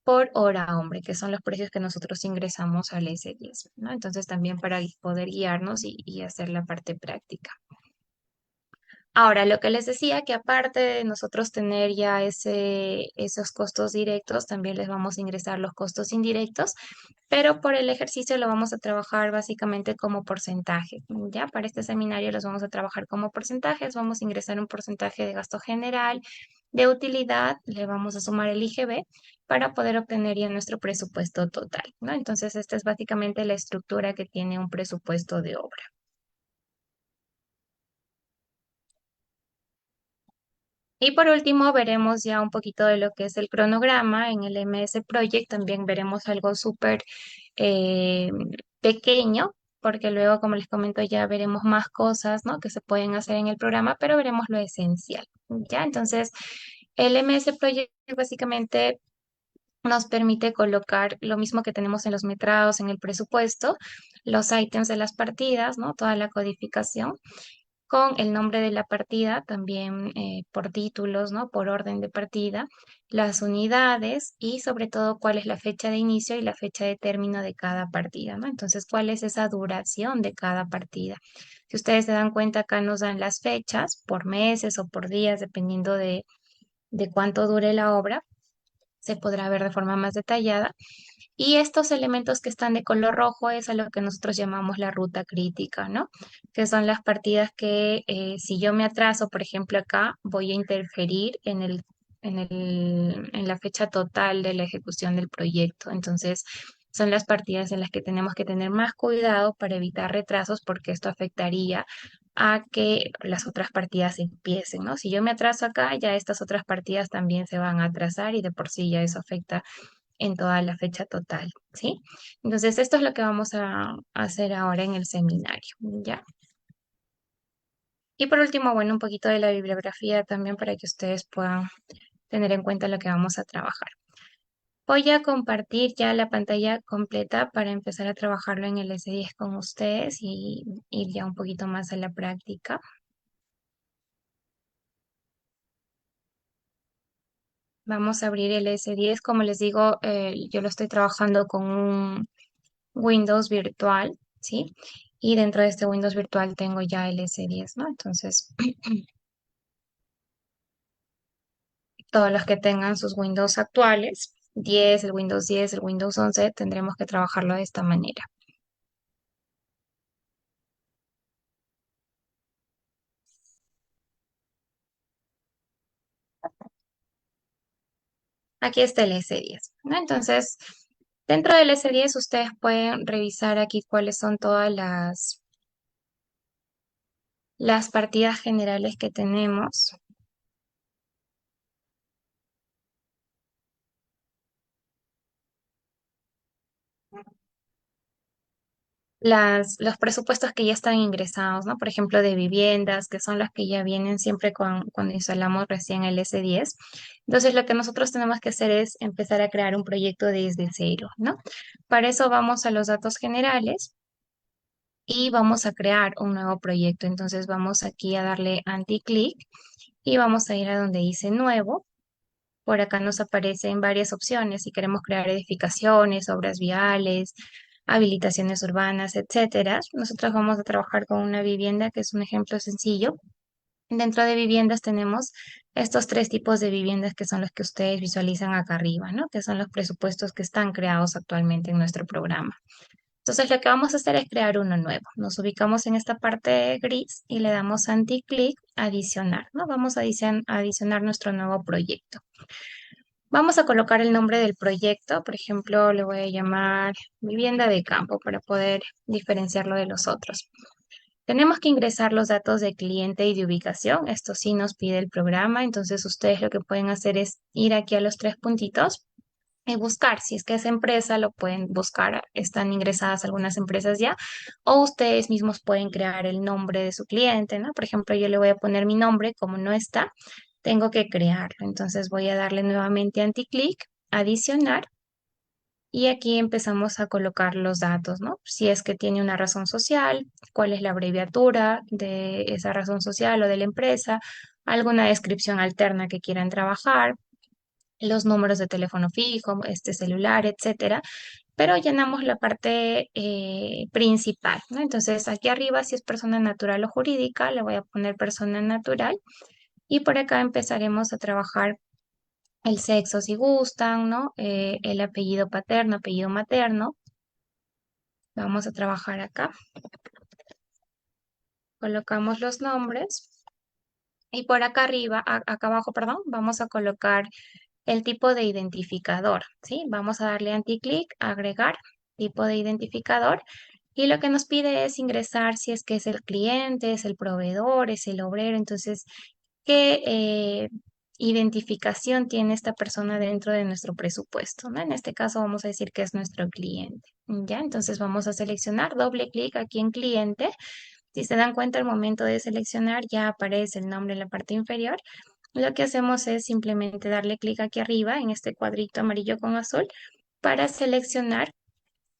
por hora hombre, que son los precios que nosotros ingresamos al S10, ¿no? Entonces, también para poder guiarnos y hacer la parte práctica. Ahora, lo que les decía, que aparte de nosotros tener ya esos costos directos, también les vamos a ingresar los costos indirectos, pero por el ejercicio lo vamos a trabajar básicamente como porcentaje. Ya para este seminario los vamos a trabajar como porcentajes, vamos a ingresar un porcentaje de gasto general, de utilidad, le vamos a sumar el IGB para poder obtener ya nuestro presupuesto total, ¿no? Entonces, esta es básicamente la estructura que tiene un presupuesto de obra. Y por último, veremos ya un poquito de lo que es el cronograma en el MS Project. También veremos algo súper eh, pequeño, porque luego, como les comento, ya veremos más cosas, ¿no? Que se pueden hacer en el programa, pero veremos lo esencial, ¿ya? Entonces, el MS Project básicamente nos permite colocar lo mismo que tenemos en los metrados, en el presupuesto, los ítems de las partidas, ¿no? Toda la codificación con el nombre de la partida, también por títulos, ¿no? Por orden de partida, las unidades y sobre todo cuál es la fecha de inicio y la fecha de término de cada partida, ¿no? Entonces, cuál es esa duración de cada partida. Si ustedes se dan cuenta, acá nos dan las fechas por meses o por días, dependiendo de cuánto dure la obra. Se podrá ver de forma más detallada. Y estos elementos que están de color rojo es a lo que nosotros llamamos la ruta crítica, ¿no? Que son las partidas que si yo me atraso, por ejemplo, acá, voy a interferir en la fecha total de la ejecución del proyecto. Entonces, son las partidas en las que tenemos que tener más cuidado para evitar retrasos porque esto afectaría a que las otras partidas empiecen, ¿no? Si yo me atraso acá, ya estas otras partidas también se van a atrasar y de por sí ya eso afecta en toda la fecha total, ¿sí? Entonces, esto es lo que vamos a hacer ahora en el seminario, ¿ya? Y por último, bueno, un poquito de la bibliografía también para que ustedes puedan tener en cuenta lo que vamos a trabajar. Voy a compartir ya la pantalla completa para empezar a trabajarlo en el S10 con ustedes y ir ya un poquito más a la práctica. Vamos a abrir el S10. Como les digo, yo lo estoy trabajando con un Windows virtual, ¿sí? Y dentro de este Windows virtual tengo ya el S10, ¿no? Entonces, todos los que tengan sus Windows actuales, 10, el Windows 10, el Windows 11, tendremos que trabajarlo de esta manera. Aquí está el S10, ¿no? Entonces, dentro del S10 ustedes pueden revisar aquí cuáles son todas las partidas generales que tenemos. Los presupuestos que ya están ingresados, ¿no? Por ejemplo, de viviendas, que son las que ya vienen siempre cuando instalamos recién el S10. Entonces, lo que nosotros tenemos que hacer es empezar a crear un proyecto desde cero, ¿no? Para eso vamos a los datos generales y vamos a crear un nuevo proyecto. Entonces, vamos aquí a darle anti-clic y vamos a ir a donde dice nuevo. Por acá nos aparecen varias opciones si queremos crear edificaciones, obras viales, habilitaciones urbanas, etcétera. Nosotros vamos a trabajar con una vivienda que es un ejemplo sencillo. Dentro de viviendas tenemos estos tres tipos de viviendas que son los que ustedes visualizan acá arriba, ¿no? Que son los presupuestos que están creados actualmente en nuestro programa. Entonces lo que vamos a hacer es crear uno nuevo. Nos ubicamos en esta parte gris y le damos anti-clic, adicionar, ¿no? Vamos a adicionar nuestro nuevo proyecto. Vamos a colocar el nombre del proyecto, por ejemplo, le voy a llamar vivienda de campo para poder diferenciarlo de los otros. Tenemos que ingresar los datos de cliente y de ubicación. Esto sí nos pide el programa. Entonces ustedes lo que pueden hacer es ir aquí a los tres puntitos y buscar. Si es que esa empresa lo pueden buscar, están ingresadas algunas empresas ya, o ustedes mismos pueden crear el nombre de su cliente, ¿no? Por ejemplo, yo le voy a poner mi nombre, como no está, tengo que crearlo. Entonces voy a darle nuevamente anticlic, adicionar. Y aquí empezamos a colocar los datos, ¿no? Si es que tiene una razón social, cuál es la abreviatura de esa razón social o de la empresa, alguna descripción alterna que quieran trabajar, los números de teléfono fijo, este celular, etcétera, pero llenamos la parte principal, ¿no? Entonces aquí arriba, si es persona natural o jurídica, le voy a poner persona natural y por acá empezaremos a trabajar el sexo si gustan, ¿no? El apellido paterno, apellido materno. Vamos a trabajar acá. Colocamos los nombres y por acá arriba, acá abajo, perdón, vamos a colocar el tipo de identificador, ¿sí? Vamos a darle anticlic, agregar tipo de identificador y lo que nos pide es ingresar si es que es el cliente, es el proveedor, es el obrero, entonces, ¿qué identificación tiene esta persona dentro de nuestro presupuesto, ¿no? En este caso vamos a decir que es nuestro cliente, ¿ya? Entonces vamos a seleccionar, doble clic aquí en cliente. Si se dan cuenta al momento de seleccionar ya aparece el nombre en la parte inferior. Lo que hacemos es simplemente darle clic aquí arriba en este cuadrito amarillo con azul para seleccionar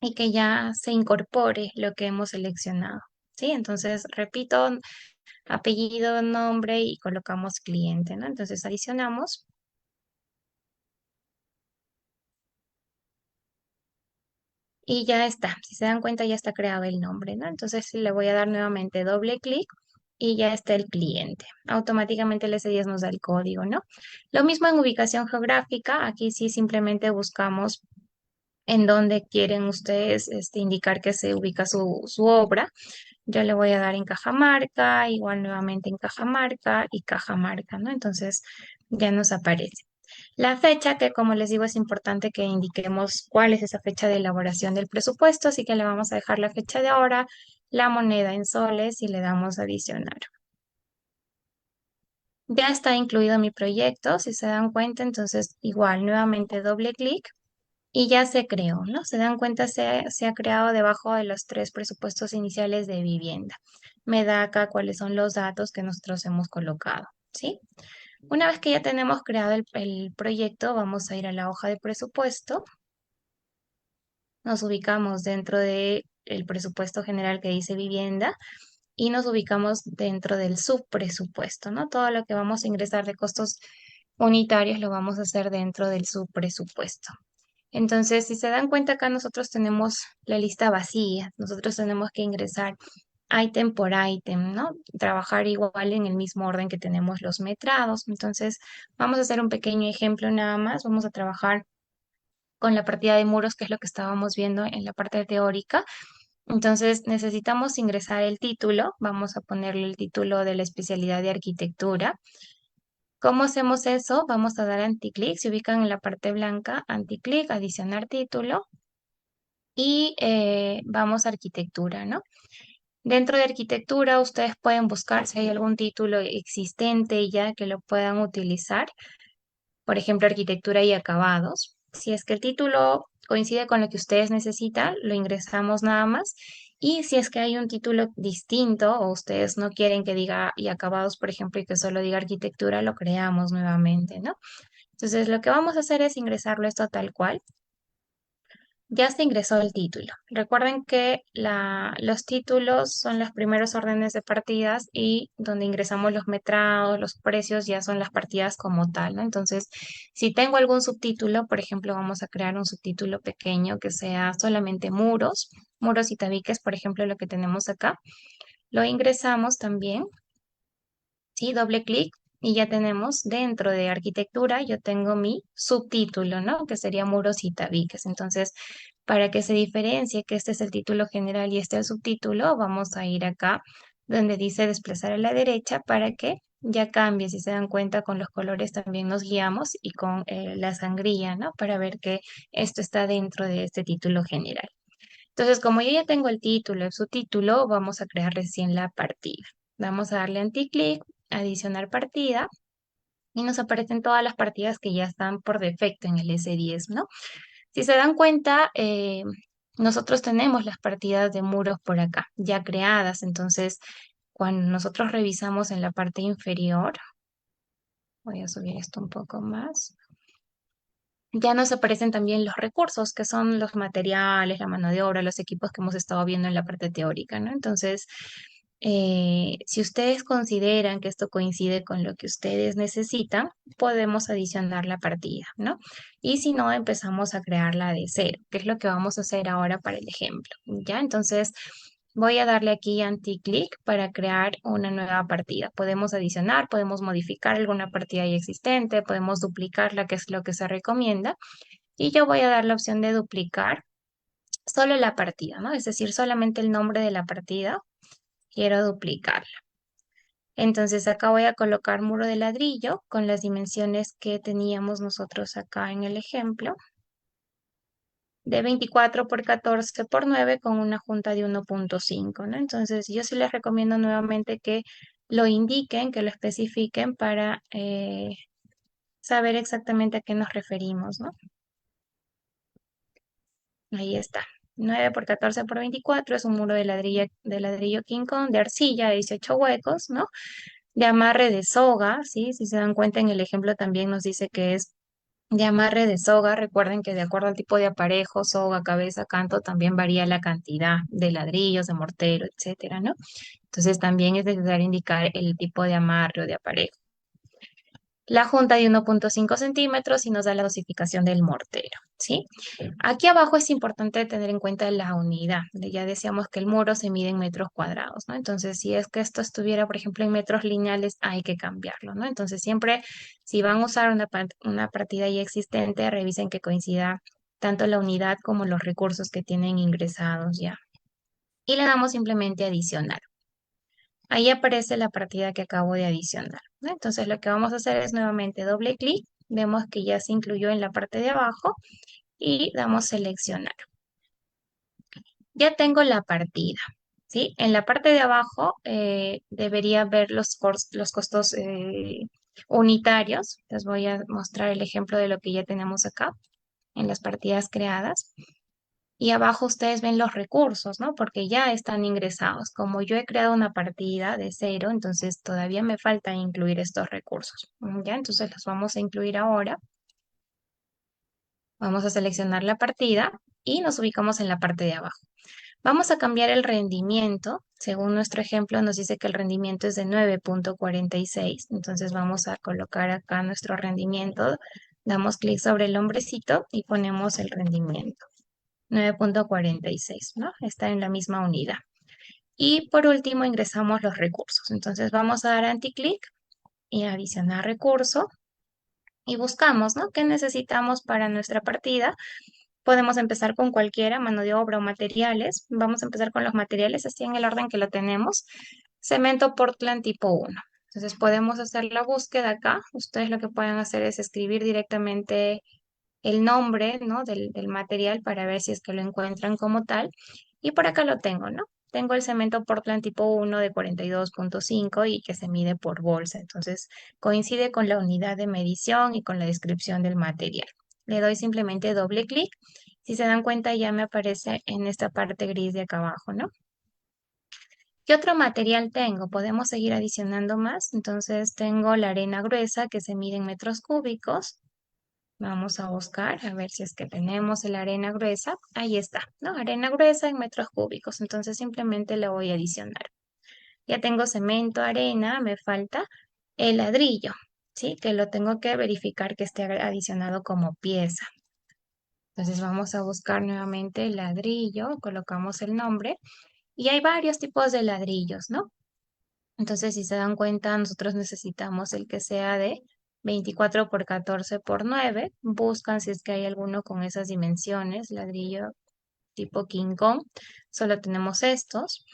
y que ya se incorpore lo que hemos seleccionado. ¿Sí? Entonces, repito, apellido, nombre y colocamos cliente, ¿no? Entonces adicionamos y ya está. Si se dan cuenta, ya está creado el nombre, ¿no? Entonces le voy a dar nuevamente doble clic y ya está el cliente. Automáticamente el S10 nos da el código, ¿no? Lo mismo en ubicación geográfica. Aquí sí simplemente buscamos en dónde quieren ustedes indicar que se ubica su obra. Yo le voy a dar en Cajamarca, igual nuevamente en Cajamarca y Cajamarca, ¿no? Entonces ya nos aparece. La fecha, que como les digo, es importante que indiquemos cuál es esa fecha de elaboración del presupuesto, así que le vamos a dejar la fecha de ahora, la moneda en soles y le damos adicionar. Ya está incluido mi proyecto, si se dan cuenta, entonces igual nuevamente doble clic y ya se creó, ¿no? Se dan cuenta, se ha creado debajo de los tres presupuestos iniciales de vivienda. Me da acá cuáles son los datos que nosotros hemos colocado, ¿sí? Una vez que ya tenemos creado el proyecto, vamos a ir a la hoja de presupuesto. Nos ubicamos dentro de el presupuesto general que dice vivienda y nos ubicamos dentro del subpresupuesto, ¿no? Todo lo que vamos a ingresar de costos unitarios lo vamos a hacer dentro del subpresupuesto. Entonces, si se dan cuenta acá, nosotros tenemos la lista vacía. Nosotros tenemos que ingresar ítem por ítem, ¿no? Trabajar igual en el mismo orden que tenemos los metrados. Entonces, vamos a hacer un pequeño ejemplo nada más. Vamos a trabajar con la partida de muros, que es lo que estábamos viendo en la parte teórica. Entonces, necesitamos ingresar el título. Vamos a ponerle el título de la especialidad de arquitectura. ¿Cómo hacemos eso? Vamos a dar anticlic, se ubican en la parte blanca, anticlic, adicionar título y vamos a arquitectura, ¿no? Dentro de arquitectura ustedes pueden buscar si hay algún título existente ya que lo puedan utilizar, por ejemplo, arquitectura y acabados. Si es que el título coincide con lo que ustedes necesitan, lo ingresamos nada más. Y si es que hay un título distinto o ustedes no quieren que diga y acabados, por ejemplo, y que solo diga arquitectura, lo creamos nuevamente, ¿no? Entonces, lo que vamos a hacer es ingresarlo esto tal cual. Ya se ingresó el título. Recuerden que los títulos son los primeros órdenes de partidas y donde ingresamos los metrados, los precios ya son las partidas como tal, ¿no? Entonces, si tengo algún subtítulo, por ejemplo, vamos a crear un subtítulo pequeño que sea solamente muros, muros y tabiques, por ejemplo, lo que tenemos acá. Lo ingresamos también. ¿Sí? Doble clic y ya tenemos dentro de arquitectura, yo tengo mi subtítulo, ¿no? Que sería muros y tabiques. Entonces, para que se diferencie que este es el título general y este es el subtítulo, vamos a ir acá donde dice desplazar a la derecha para que ya cambie. Si se dan cuenta, con los colores también nos guiamos y con la sangría, ¿no? Para ver que esto está dentro de este título general. Entonces, como yo ya tengo el título, el subtítulo, vamos a crear recién la partida. Vamos a darle anticlic, adicionar partida, y nos aparecen todas las partidas que ya están por defecto en el S10, ¿no? Si se dan cuenta, nosotros tenemos las partidas de muros por acá, ya creadas. Entonces, cuando nosotros revisamos en la parte inferior, voy a subir esto un poco más, ya nos aparecen también los recursos, que son los materiales, la mano de obra, los equipos que hemos estado viendo en la parte teórica, ¿no? Entonces, si ustedes consideran que esto coincide con lo que ustedes necesitan, podemos adicionar la partida, ¿no? Y si no, empezamos a crearla de cero, que es lo que vamos a hacer ahora para el ejemplo, ¿ya? Entonces, voy a darle aquí anti-click para crear una nueva partida. Podemos adicionar, podemos modificar alguna partida ya existente, podemos duplicarla, que es lo que se recomienda. Y yo voy a dar la opción de duplicar solo la partida, ¿no? Es decir, solamente el nombre de la partida. Quiero duplicarla. Entonces acá voy a colocar muro de ladrillo con las dimensiones que teníamos nosotros acá en el ejemplo, de 24 por 14 por 9 con una junta de 1,5, ¿no? Entonces yo sí les recomiendo nuevamente que lo indiquen, que lo especifiquen para saber exactamente a qué nos referimos, ¿no? Ahí está. 9 por 14 por 24 es un muro de ladrillo King Kong, de arcilla, de 18 huecos, ¿no? De amarre de soga, ¿sí? Si se dan cuenta en el ejemplo también nos dice que es de amarre de soga. Recuerden que de acuerdo al tipo de aparejo, soga, cabeza, canto, también varía la cantidad de ladrillos, de mortero, etcétera, ¿no? Entonces también es necesario indicar el tipo de amarre o de aparejo. La junta de 1,5 centímetros y nos da la dosificación del mortero, ¿sí? Aquí abajo es importante tener en cuenta la unidad. Ya decíamos que el muro se mide en metros cuadrados, ¿no? Entonces, si es que esto estuviera, por ejemplo, en metros lineales, hay que cambiarlo, ¿no? Entonces, siempre, si van a usar una partida ya existente, revisen que coincida tanto la unidad como los recursos que tienen ingresados ya. Y le damos simplemente adicionar. Ahí aparece la partida que acabo de adicionar, ¿no? Entonces, lo que vamos a hacer es nuevamente doble clic. Vemos que ya se incluyó en la parte de abajo y damos seleccionar. Ya tengo la partida, ¿sí? En la parte de abajo debería ver los costos unitarios. Les voy a mostrar el ejemplo de lo que ya tenemos acá en las partidas creadas. Y abajo ustedes ven los recursos, ¿no? Porque ya están ingresados. Como yo he creado una partida de cero, entonces todavía me falta incluir estos recursos. ¿Ya? Entonces los vamos a incluir ahora. Vamos a seleccionar la partida y nos ubicamos en la parte de abajo. Vamos a cambiar el rendimiento. Según nuestro ejemplo, nos dice que el rendimiento es de 9,46. Entonces vamos a colocar acá nuestro rendimiento. Damos clic sobre el hombrecito y ponemos el rendimiento. 9,46, ¿no? Está en la misma unidad. Y por último ingresamos los recursos. Entonces vamos a dar anticlic y adicionar recurso. Y buscamos, ¿no? ¿Qué necesitamos para nuestra partida? Podemos empezar con cualquiera, mano de obra o materiales. Vamos a empezar con los materiales, así en el orden que lo tenemos. Cemento Portland tipo 1. Entonces podemos hacer la búsqueda acá. Ustedes lo que pueden hacer es escribir directamente el nombre, ¿no? del material para ver si es que lo encuentran como tal. Y por acá lo tengo, ¿no? Tengo el cemento Portland tipo 1 de 42,5 y que se mide por bolsa. Entonces coincide con la unidad de medición y con la descripción del material. Le doy simplemente doble clic. Si se dan cuenta ya me aparece en esta parte gris de acá abajo, ¿no? ¿Qué otro material tengo? Podemos seguir adicionando más. Entonces tengo la arena gruesa que se mide en metros cúbicos. Vamos a buscar a ver si es que tenemos la arena gruesa. Ahí está, ¿no? Arena gruesa en metros cúbicos. Entonces simplemente la voy a adicionar. Ya tengo cemento, arena, me falta el ladrillo, ¿sí? Que lo tengo que verificar que esté adicionado como pieza. Entonces vamos a buscar nuevamente el ladrillo, colocamos el nombre y hay varios tipos de ladrillos, ¿no? Entonces, si se dan cuenta, nosotros necesitamos el que sea de 24 por 14 por 9. Buscan si es que hay alguno con esas dimensiones, ladrillo tipo King Kong. Solo tenemos estos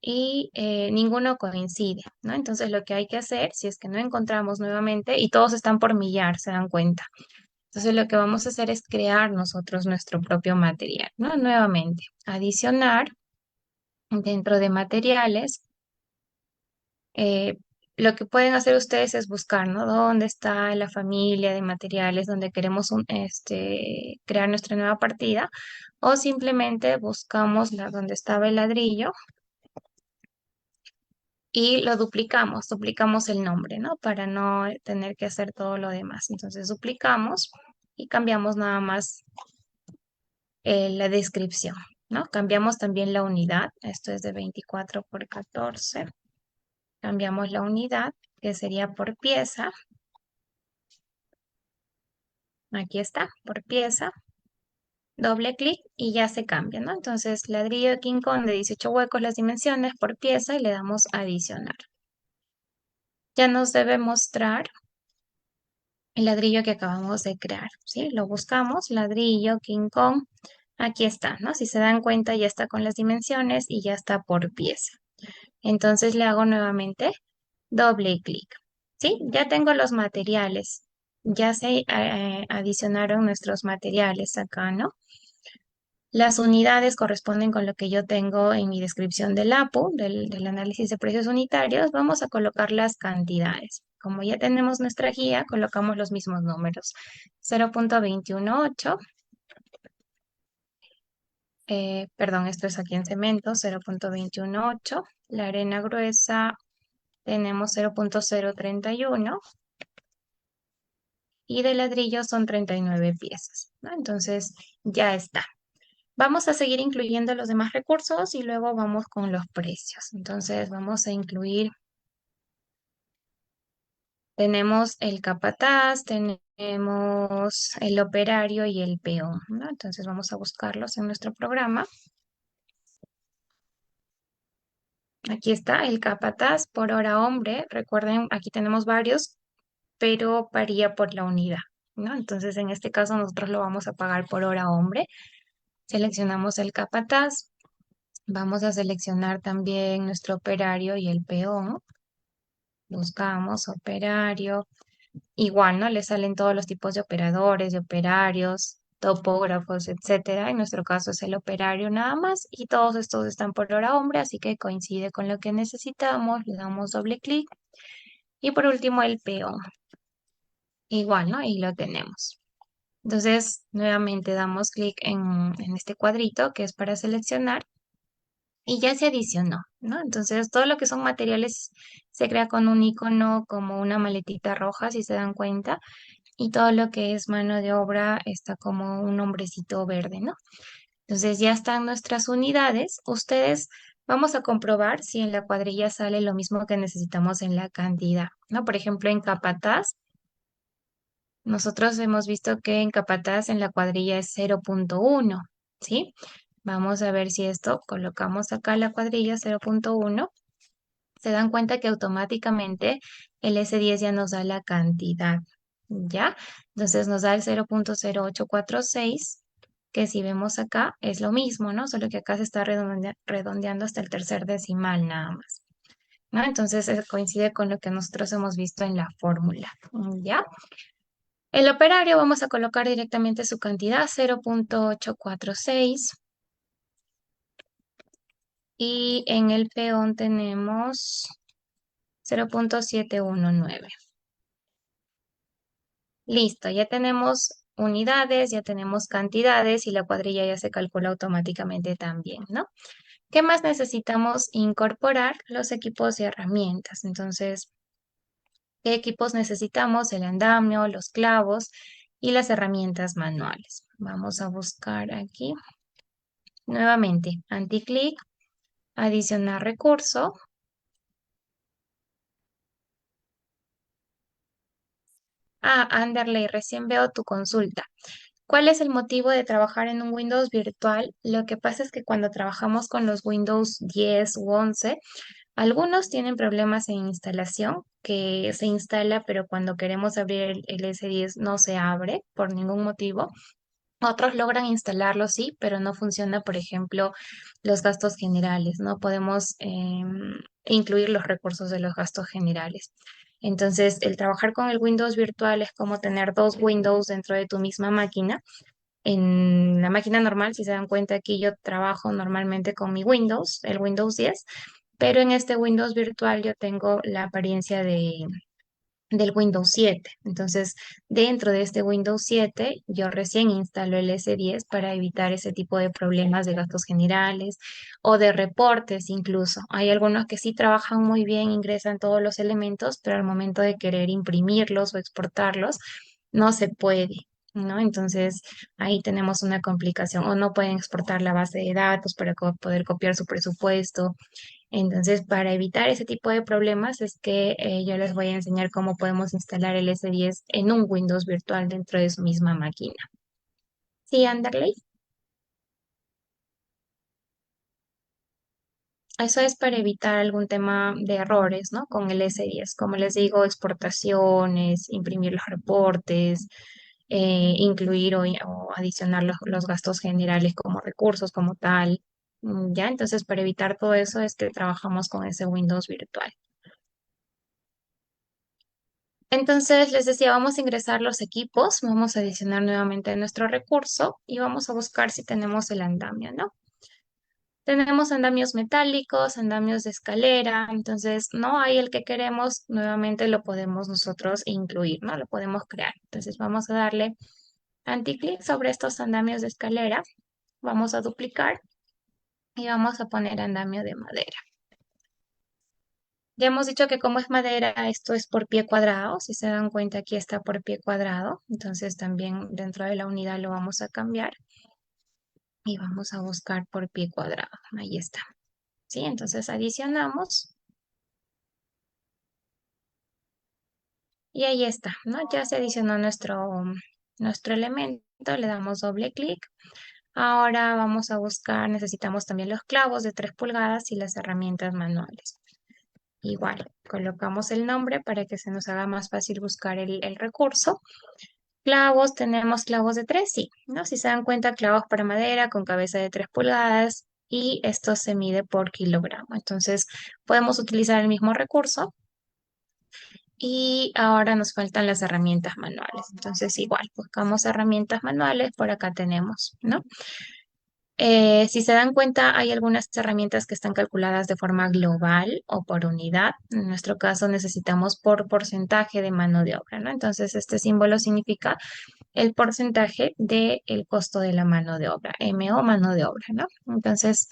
y ninguno coincide, ¿no? Entonces, lo que hay que hacer, si es que no encontramos nuevamente, y todos están por millar, se dan cuenta. Entonces lo que vamos a hacer es crear nosotros nuestro propio material, ¿no? Nuevamente, adicionar dentro de materiales. eh, lo que pueden hacer ustedes es buscar, ¿no? ¿Dónde está la familia de materiales donde queremos crear nuestra nueva partida? O simplemente buscamos donde estaba el ladrillo y lo duplicamos el nombre, ¿no? Para no tener que hacer todo lo demás. Entonces duplicamos y cambiamos nada más la descripción, ¿no? Cambiamos también la unidad, esto es de 24 por 14. Cambiamos la unidad, que sería por pieza. Aquí está, por pieza. Doble clic y ya se cambia, ¿no? Entonces, ladrillo de King Kong de 18 huecos, las dimensiones por pieza y le damos adicionar. Ya nos debe mostrar el ladrillo que acabamos de crear, ¿sí? Lo buscamos, ladrillo King Kong. Aquí está, ¿no? Si se dan cuenta, ya está con las dimensiones y ya está por pieza. Entonces le hago nuevamente doble clic. ¿Sí? Ya tengo los materiales. Ya se adicionaron nuestros materiales acá, ¿no? Las unidades corresponden con lo que yo tengo en mi descripción del APU, del análisis de precios unitarios. Vamos a colocar las cantidades. Como ya tenemos nuestra guía, colocamos los mismos números. 0.218, perdón, esto es aquí en cemento, 0.218. La arena gruesa tenemos 0.031 y de ladrillo son 39 piezas, ¿no? Entonces ya está. Vamos a seguir incluyendo los demás recursos y luego vamos con los precios. Entonces vamos a incluir, tenemos el capataz, tenemos el operario y el peón, ¿no? Entonces vamos a buscarlos en nuestro programa. Aquí está el capataz por hora hombre. Recuerden, aquí tenemos varios, pero varía por la unidad, ¿no? Entonces en este caso nosotros lo vamos a pagar por hora hombre. Seleccionamos el capataz. Vamos a seleccionar también nuestro operario y el peón. Buscamos operario. Igual, ¿no? Le salen todos los tipos de operadores, de operarios, topógrafos, etcétera. En nuestro caso es el operario nada más y todos estos están por hora hombre, así que coincide con lo que necesitamos. Le damos doble clic. Y por último el peón. Igual, ¿no? Ahí lo tenemos. Entonces, nuevamente damos clic en este cuadrito que es para seleccionar y ya se adicionó, ¿no? Entonces, todo lo que son materiales se crea con un icono como una maletita roja, si se dan cuenta, y todo lo que es mano de obra está como un nombrecito verde, ¿no? Entonces, ya están nuestras unidades. Ustedes vamos a comprobar si en la cuadrilla sale lo mismo que necesitamos en la cantidad, ¿no? Por ejemplo, en capataz, nosotros hemos visto que en capataz en la cuadrilla es 0.1, ¿sí? Vamos a ver si esto, colocamos acá la cuadrilla 0.1, se dan cuenta que automáticamente el S10 ya nos da la cantidad, ¿ya? Entonces nos da el 0.0846, que si vemos acá es lo mismo, ¿no? Solo que acá se está redondeando hasta el tercer decimal nada más, ¿no? Entonces coincide con lo que nosotros hemos visto en la fórmula, ¿ya? El operario vamos a colocar directamente su cantidad 0.846 y en el peón tenemos 0.719. Listo, ya tenemos unidades, ya tenemos cantidades y la cuadrilla ya se calcula automáticamente también, ¿no? ¿Qué más necesitamos incorporar? Los equipos y herramientas. Entonces, ¿qué equipos necesitamos? El andamio, los clavos y las herramientas manuales. Vamos a buscar aquí. Nuevamente, anticlic, adicionar recurso. Ah, Anderley, recién veo tu consulta. ¿Cuál es el motivo de trabajar en un Windows virtual? Lo que pasa es que cuando trabajamos con los Windows 10 u 11, algunos tienen problemas en instalación, que se instala, pero cuando queremos abrir el S10 no se abre por ningún motivo. Otros logran instalarlo, sí, pero no funciona, por ejemplo, los gastos generales. No podemos incluir los recursos de los gastos generales. Entonces, el trabajar con el Windows virtual es como tener dos Windows dentro de tu misma máquina. En la máquina normal, si se dan cuenta, aquí yo trabajo normalmente con mi Windows, el Windows 10, pero en este Windows virtual yo tengo la apariencia del Windows 7. Entonces, dentro de este Windows 7, yo recién instalo el S10 para evitar ese tipo de problemas de gastos generales o de reportes incluso. Hay algunos que sí trabajan muy bien, ingresan todos los elementos, pero al momento de querer imprimirlos o exportarlos, no se puede. ¿No? Entonces ahí tenemos una complicación o no pueden exportar la base de datos para poder copiar su presupuesto. Entonces, para evitar ese tipo de problemas es que yo les voy a enseñar cómo podemos instalar el S10 en un Windows virtual dentro de su misma máquina. Sí, Anderley. Eso es para evitar algún tema de errores, ¿no? Con el S10. Como les digo, exportaciones, imprimir los reportes, incluir o adicionar los gastos generales como recursos, como tal. ¿Ya? Entonces, para evitar todo eso es que trabajamos con ese Windows virtual. Entonces, les decía, vamos a ingresar los equipos, vamos a adicionar nuevamente nuestro recurso y vamos a buscar si tenemos el andamio, ¿no? Tenemos andamios metálicos, andamios de escalera, entonces no hay el que queremos, nuevamente lo podemos nosotros incluir, ¿no? Lo podemos crear. Entonces vamos a darle anticlic sobre estos andamios de escalera, vamos a duplicar y vamos a poner andamio de madera. Ya hemos dicho que como es madera, esto es por pie cuadrado. Si se dan cuenta, aquí está por pie cuadrado. Entonces también dentro de la unidad lo vamos a cambiar y vamos a buscar por pie cuadrado. Ahí está. ¿Sí? Entonces adicionamos y ahí está, ¿no? Ya se adicionó nuestro elemento. Le damos doble clic. Ahora vamos a buscar, necesitamos también los clavos de 3 pulgadas y las herramientas manuales. Igual, colocamos el nombre para que se nos haga más fácil buscar el recurso. Clavos, tenemos clavos de 3, sí, ¿no? Si se dan cuenta, clavos para madera con cabeza de 3 pulgadas y esto se mide por kilogramo. Entonces, podemos utilizar el mismo recurso y ahora nos faltan las herramientas manuales. Entonces, igual, buscamos herramientas manuales, por acá tenemos, ¿no? Si se dan cuenta, hay algunas herramientas que están calculadas de forma global o por unidad. En nuestro caso necesitamos por porcentaje de mano de obra, ¿no? Entonces, este símbolo significa el porcentaje del costo de la mano de obra, MO mano de obra, ¿no? Entonces,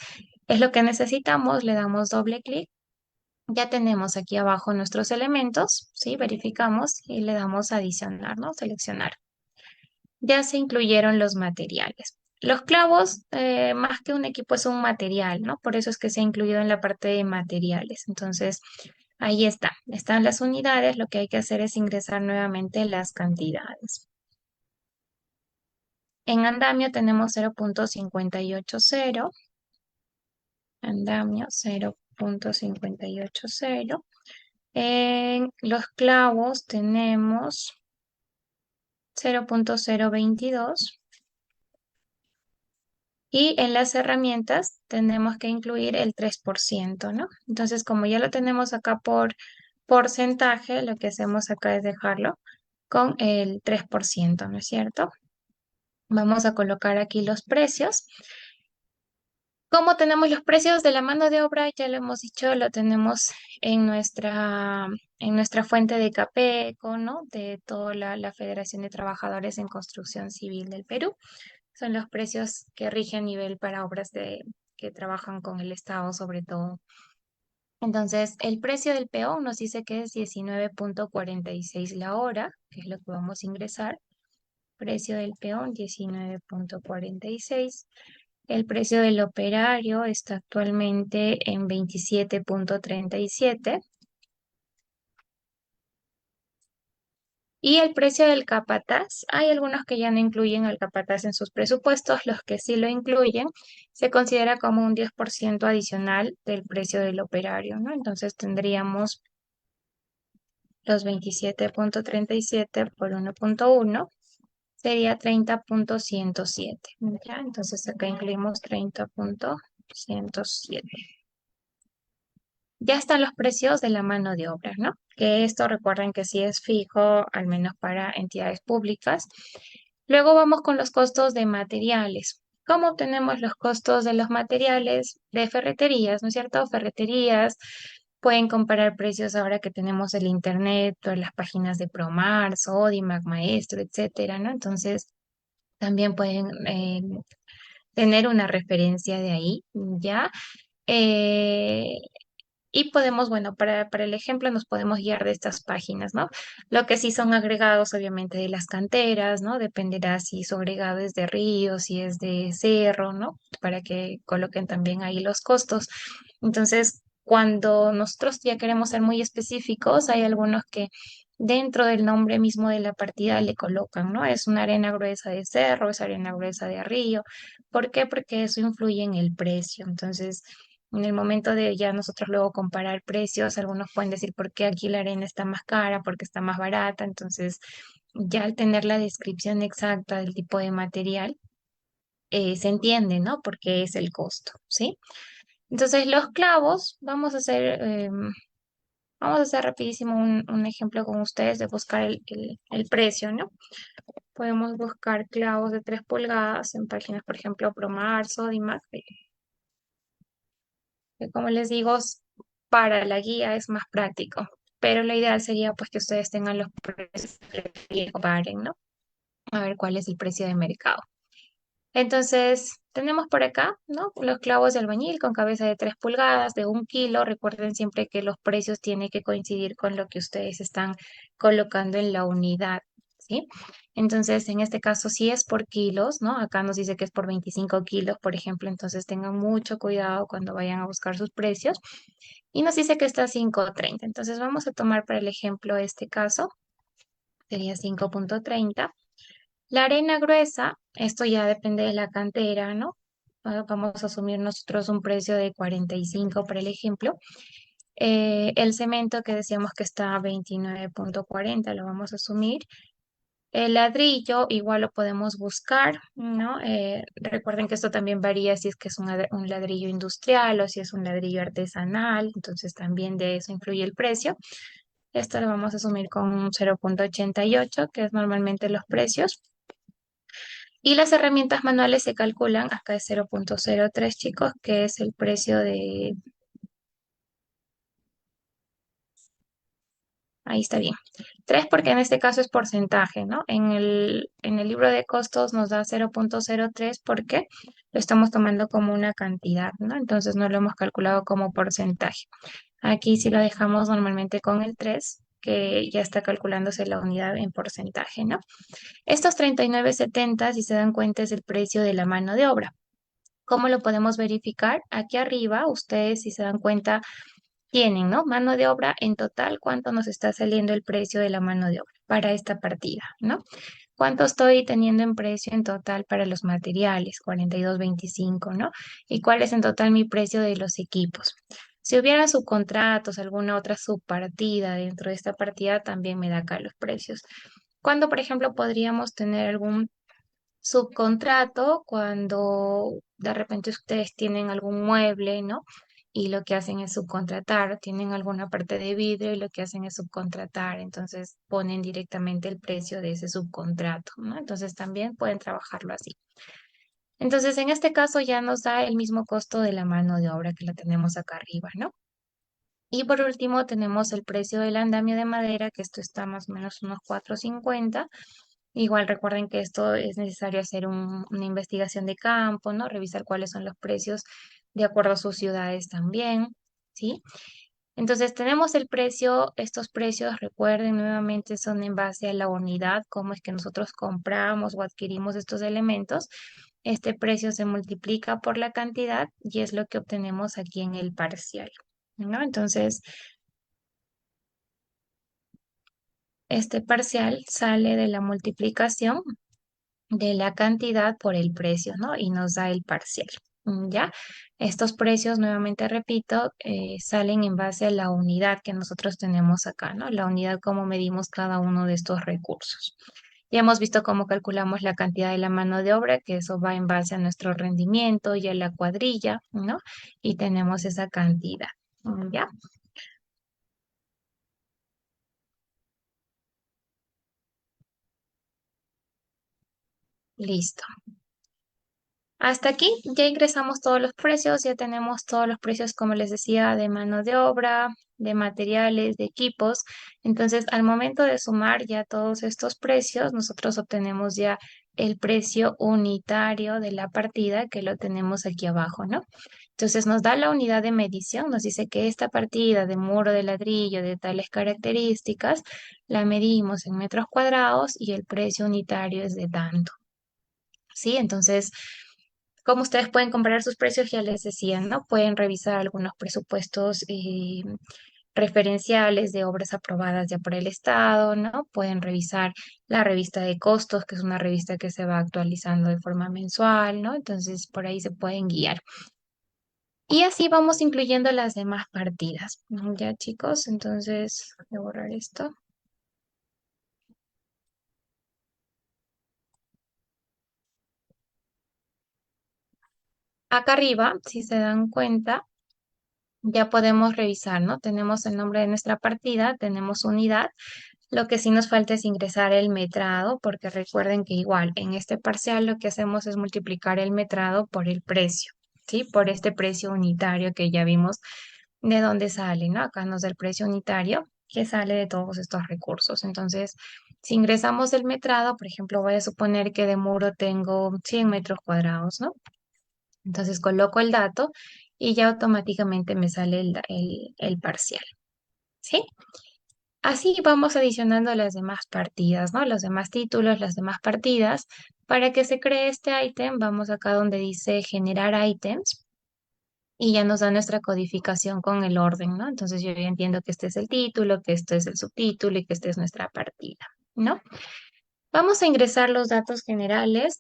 es lo que necesitamos, le damos doble clic. Ya tenemos aquí abajo nuestros elementos, ¿sí? Verificamos y le damos adicionar, ¿no? Seleccionar. Ya se incluyeron los materiales. Los clavos, más que un equipo, es un material, ¿no? Por eso es que se ha incluido en la parte de materiales. Entonces, ahí está. Están las unidades. Lo que hay que hacer es ingresar nuevamente las cantidades. En andamio tenemos 0,580. Andamio 0,580. En los clavos tenemos 0,022. Y en las herramientas tenemos que incluir el 3%, ¿no? Entonces, como ya lo tenemos acá por porcentaje, lo que hacemos acá es dejarlo con el 3%, ¿no es cierto? Vamos a colocar aquí los precios. ¿Cómo tenemos los precios de la mano de obra? Ya lo hemos dicho, lo tenemos en nuestra fuente de CAPECO, ¿no? De toda la Federación de Trabajadores en Construcción Civil del Perú. Son los precios que rigen a nivel para obras que trabajan con el Estado sobre todo. Entonces, el precio del peón nos dice que es 19,46 la hora, que es lo que vamos a ingresar. Precio del peón, 19,46. El precio del operario está actualmente en 27,37. Y el precio del capataz, hay algunos que ya no incluyen al capataz en sus presupuestos, los que sí lo incluyen, se considera como un 10% adicional del precio del operario, ¿no? Entonces tendríamos los 27,37 por 1,1, sería 30,107, ¿ya? Entonces acá incluimos 30,107. ya están los precios de la mano de obra, ¿no? Que esto recuerden que sí es fijo, al menos para entidades públicas. Luego vamos con los costos de materiales. ¿Cómo obtenemos los costos de los materiales de ferreterías, no es cierto? Ferreterías pueden comparar precios ahora que tenemos el internet, todas las páginas de Promar, Sodimac, Maestro, etcétera, ¿no? Entonces, también pueden tener una referencia de ahí, ¿ya? Eh, y podemos, bueno, para el ejemplo nos podemos guiar de estas páginas, ¿no? Lo que sí son agregados, obviamente, de las canteras, ¿no? Dependerá si su agregado es de río, si es de cerro, ¿no? Para que coloquen también ahí los costos. Entonces, cuando nosotros ya queremos ser muy específicos, hay algunos que dentro del nombre mismo de la partida le colocan, ¿no? Es una arena gruesa de cerro, es arena gruesa de río. ¿Por qué? Porque eso influye en el precio. Entonces, en el momento de ya nosotros luego comparar precios, algunos pueden decir por qué aquí la arena está más cara, porque está más barata. Entonces, ya al tener la descripción exacta del tipo de material, se entiende, ¿no? Porque es el costo, ¿sí? Entonces, los clavos, vamos a hacer rapidísimo un ejemplo con ustedes de buscar el precio, ¿no? Podemos buscar clavos de 3 pulgadas en páginas, por ejemplo, Promar, Sodimac, que como les digo, para la guía es más práctico, pero lo ideal sería pues que ustedes tengan los precios y comparen, ¿no? A ver cuál es el precio de mercado. Entonces, tenemos por acá, ¿no? Los clavos de albañil con cabeza de 3 pulgadas, de 1 kilo. Recuerden siempre que los precios tienen que coincidir con lo que ustedes están colocando en la unidad, ¿sí? Entonces, en este caso, sí es por kilos, ¿no? Acá nos dice que es por 25 kilos, por ejemplo. Entonces, tengan mucho cuidado cuando vayan a buscar sus precios. Y nos dice que está a 5.30. Entonces, vamos a tomar para el ejemplo este caso. Sería 5.30. La arena gruesa, esto ya depende de la cantera, ¿no? Vamos a asumir nosotros un precio de 45 para el ejemplo. El cemento que decíamos que está a 29.40, lo vamos a asumir. El ladrillo igual lo podemos buscar, ¿no? Recuerden que esto también varía si es que es un ladrillo industrial o si es un ladrillo artesanal, entonces también de eso influye el precio. Esto lo vamos a asumir con un 0.88, que es normalmente los precios. Y las herramientas manuales se calculan, acá es 0.03 chicos, que es el precio de, ahí está bien, 3 porque en este caso es porcentaje, ¿no? En el libro de costos nos da 0.03 porque lo estamos tomando como una cantidad, ¿no? Entonces no lo hemos calculado como porcentaje. Aquí sí lo dejamos normalmente con el 3 que ya está calculándose la unidad en porcentaje, ¿no? Estos 39.70, si se dan cuenta, es el precio de la mano de obra. ¿Cómo lo podemos verificar? Aquí arriba, ustedes, si se dan cuenta, tienen, ¿no? Mano de obra en total, ¿cuánto nos está saliendo el precio de la mano de obra para esta partida, ¿no? ¿Cuánto estoy teniendo en precio en total para los materiales? 42.25, ¿no? ¿Y cuál es en total mi precio de los equipos? Si hubiera subcontratos, alguna otra subpartida dentro de esta partida, también me da acá los precios. ¿Cuándo, por ejemplo, podríamos tener algún subcontrato cuando de repente ustedes tienen algún mueble, ¿no? Y lo que hacen es subcontratar, tienen alguna parte de vidrio y lo que hacen es subcontratar, entonces ponen directamente el precio de ese subcontrato, ¿no? Entonces también pueden trabajarlo así. Entonces, en este caso ya nos da el mismo costo de la mano de obra que la tenemos acá arriba, ¿no? Y por último tenemos el precio del andamio de madera, que esto está más o menos unos 4.50. Igual recuerden que esto es necesario hacer una investigación de campo, ¿no? Revisar cuáles son los precios de acuerdo a sus ciudades también, ¿sí? Entonces tenemos el precio, estos precios, recuerden nuevamente, son en base a la unidad, cómo es que nosotros compramos o adquirimos estos elementos. Este precio se multiplica por la cantidad y es lo que obtenemos aquí en el parcial, ¿no? Entonces, este parcial sale de la multiplicación de la cantidad por el precio, ¿no? Y nos da el parcial. ¿Ya? Estos precios, nuevamente repito, salen en base a la unidad que nosotros tenemos acá, ¿no? La unidad, cómo medimos cada uno de estos recursos. Ya hemos visto cómo calculamos la cantidad de la mano de obra, que eso va en base a nuestro rendimiento y a la cuadrilla, ¿no? Y tenemos esa cantidad. Ya, listo. Hasta aquí ya ingresamos todos los precios, ya tenemos todos los precios, como les decía, de mano de obra, de materiales, de equipos. Entonces, al momento de sumar ya todos estos precios, nosotros obtenemos ya el precio unitario de la partida que lo tenemos aquí abajo, ¿no? Entonces nos da la unidad de medición, nos dice que esta partida de muro de ladrillo de tales características la medimos en metros cuadrados y el precio unitario es de tanto. ¿Sí? Entonces, como ustedes pueden comparar sus precios, ya les decía, ¿no? Pueden revisar algunos presupuestos referenciales de obras aprobadas ya por el Estado, ¿no? Pueden revisar la revista de costos, que es una revista que se va actualizando de forma mensual, ¿no? Entonces, por ahí se pueden guiar. Y así vamos incluyendo las demás partidas. Ya, chicos, entonces voy a borrar esto. Acá arriba, si se dan cuenta, ya podemos revisar, ¿no? Tenemos el nombre de nuestra partida, tenemos unidad. Lo que sí nos falta es ingresar el metrado, porque recuerden que igual en este parcial lo que hacemos es multiplicar el metrado por el precio, ¿sí? Por este precio unitario que ya vimos de dónde sale, ¿no? Acá nos da el precio unitario que sale de todos estos recursos. Entonces, si ingresamos el metrado, por ejemplo, voy a suponer que de muro tengo 100 metros cuadrados, ¿no? Entonces coloco el dato y ya automáticamente me sale el parcial, ¿sí? Así vamos adicionando las demás partidas, ¿no? Los demás títulos, las demás partidas. Para que se cree este ítem, vamos acá donde dice generar ítems y ya nos da nuestra codificación con el orden, ¿no? Entonces yo ya entiendo que este es el título, que este es el subtítulo y que esta es nuestra partida, ¿no? Vamos a ingresar los datos generales,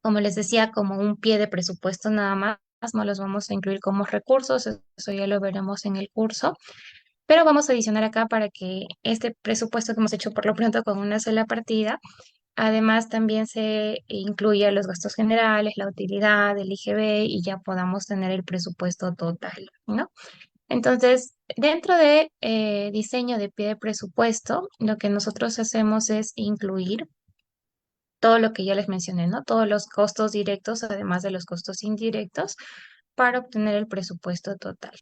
como les decía, como un pie de presupuesto nada más. No los vamos a incluir como recursos, eso ya lo veremos en el curso. Pero vamos a adicionar acá para que este presupuesto que hemos hecho por lo pronto con una sola partida, además también se incluya los gastos generales, la utilidad, el IGB y ya podamos tener el presupuesto total, ¿no? Entonces, dentro de diseño de pie de presupuesto, lo que nosotros hacemos es incluir todo lo que ya les mencioné, ¿no? Todos los costos directos, además de los costos indirectos, para obtener el presupuesto total.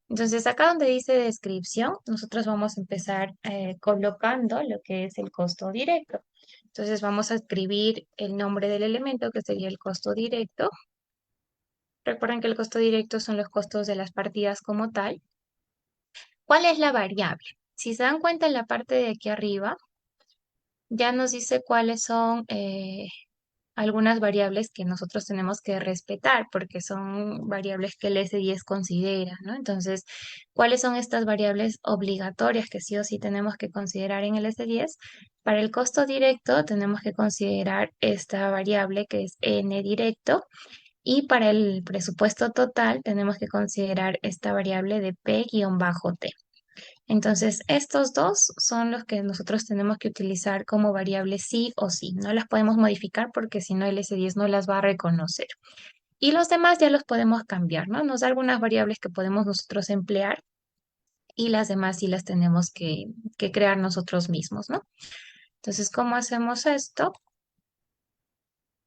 Entonces, acá donde dice descripción, nosotros vamos a empezar colocando lo que es el costo directo. Entonces, vamos a escribir el nombre del elemento, que sería el costo directo. Recuerden que el costo directo son los costos de las partidas como tal. ¿Cuál es la variable? Si se dan cuenta en la parte de aquí arriba, ya nos dice cuáles son algunas variables que nosotros tenemos que respetar porque son variables que el S10 considera, ¿no? Entonces, ¿cuáles son estas variables obligatorias que sí o sí tenemos que considerar en el S10? Para el costo directo tenemos que considerar esta variable que es N directo y para el presupuesto total tenemos que considerar esta variable de P-T. Entonces, estos dos son los que nosotros tenemos que utilizar como variables sí o sí. No las podemos modificar porque si no el S10 no las va a reconocer. Y los demás ya los podemos cambiar, ¿no? Nos da algunas variables que podemos nosotros emplear y las demás sí las tenemos que crear nosotros mismos, ¿no? Entonces, ¿cómo hacemos esto?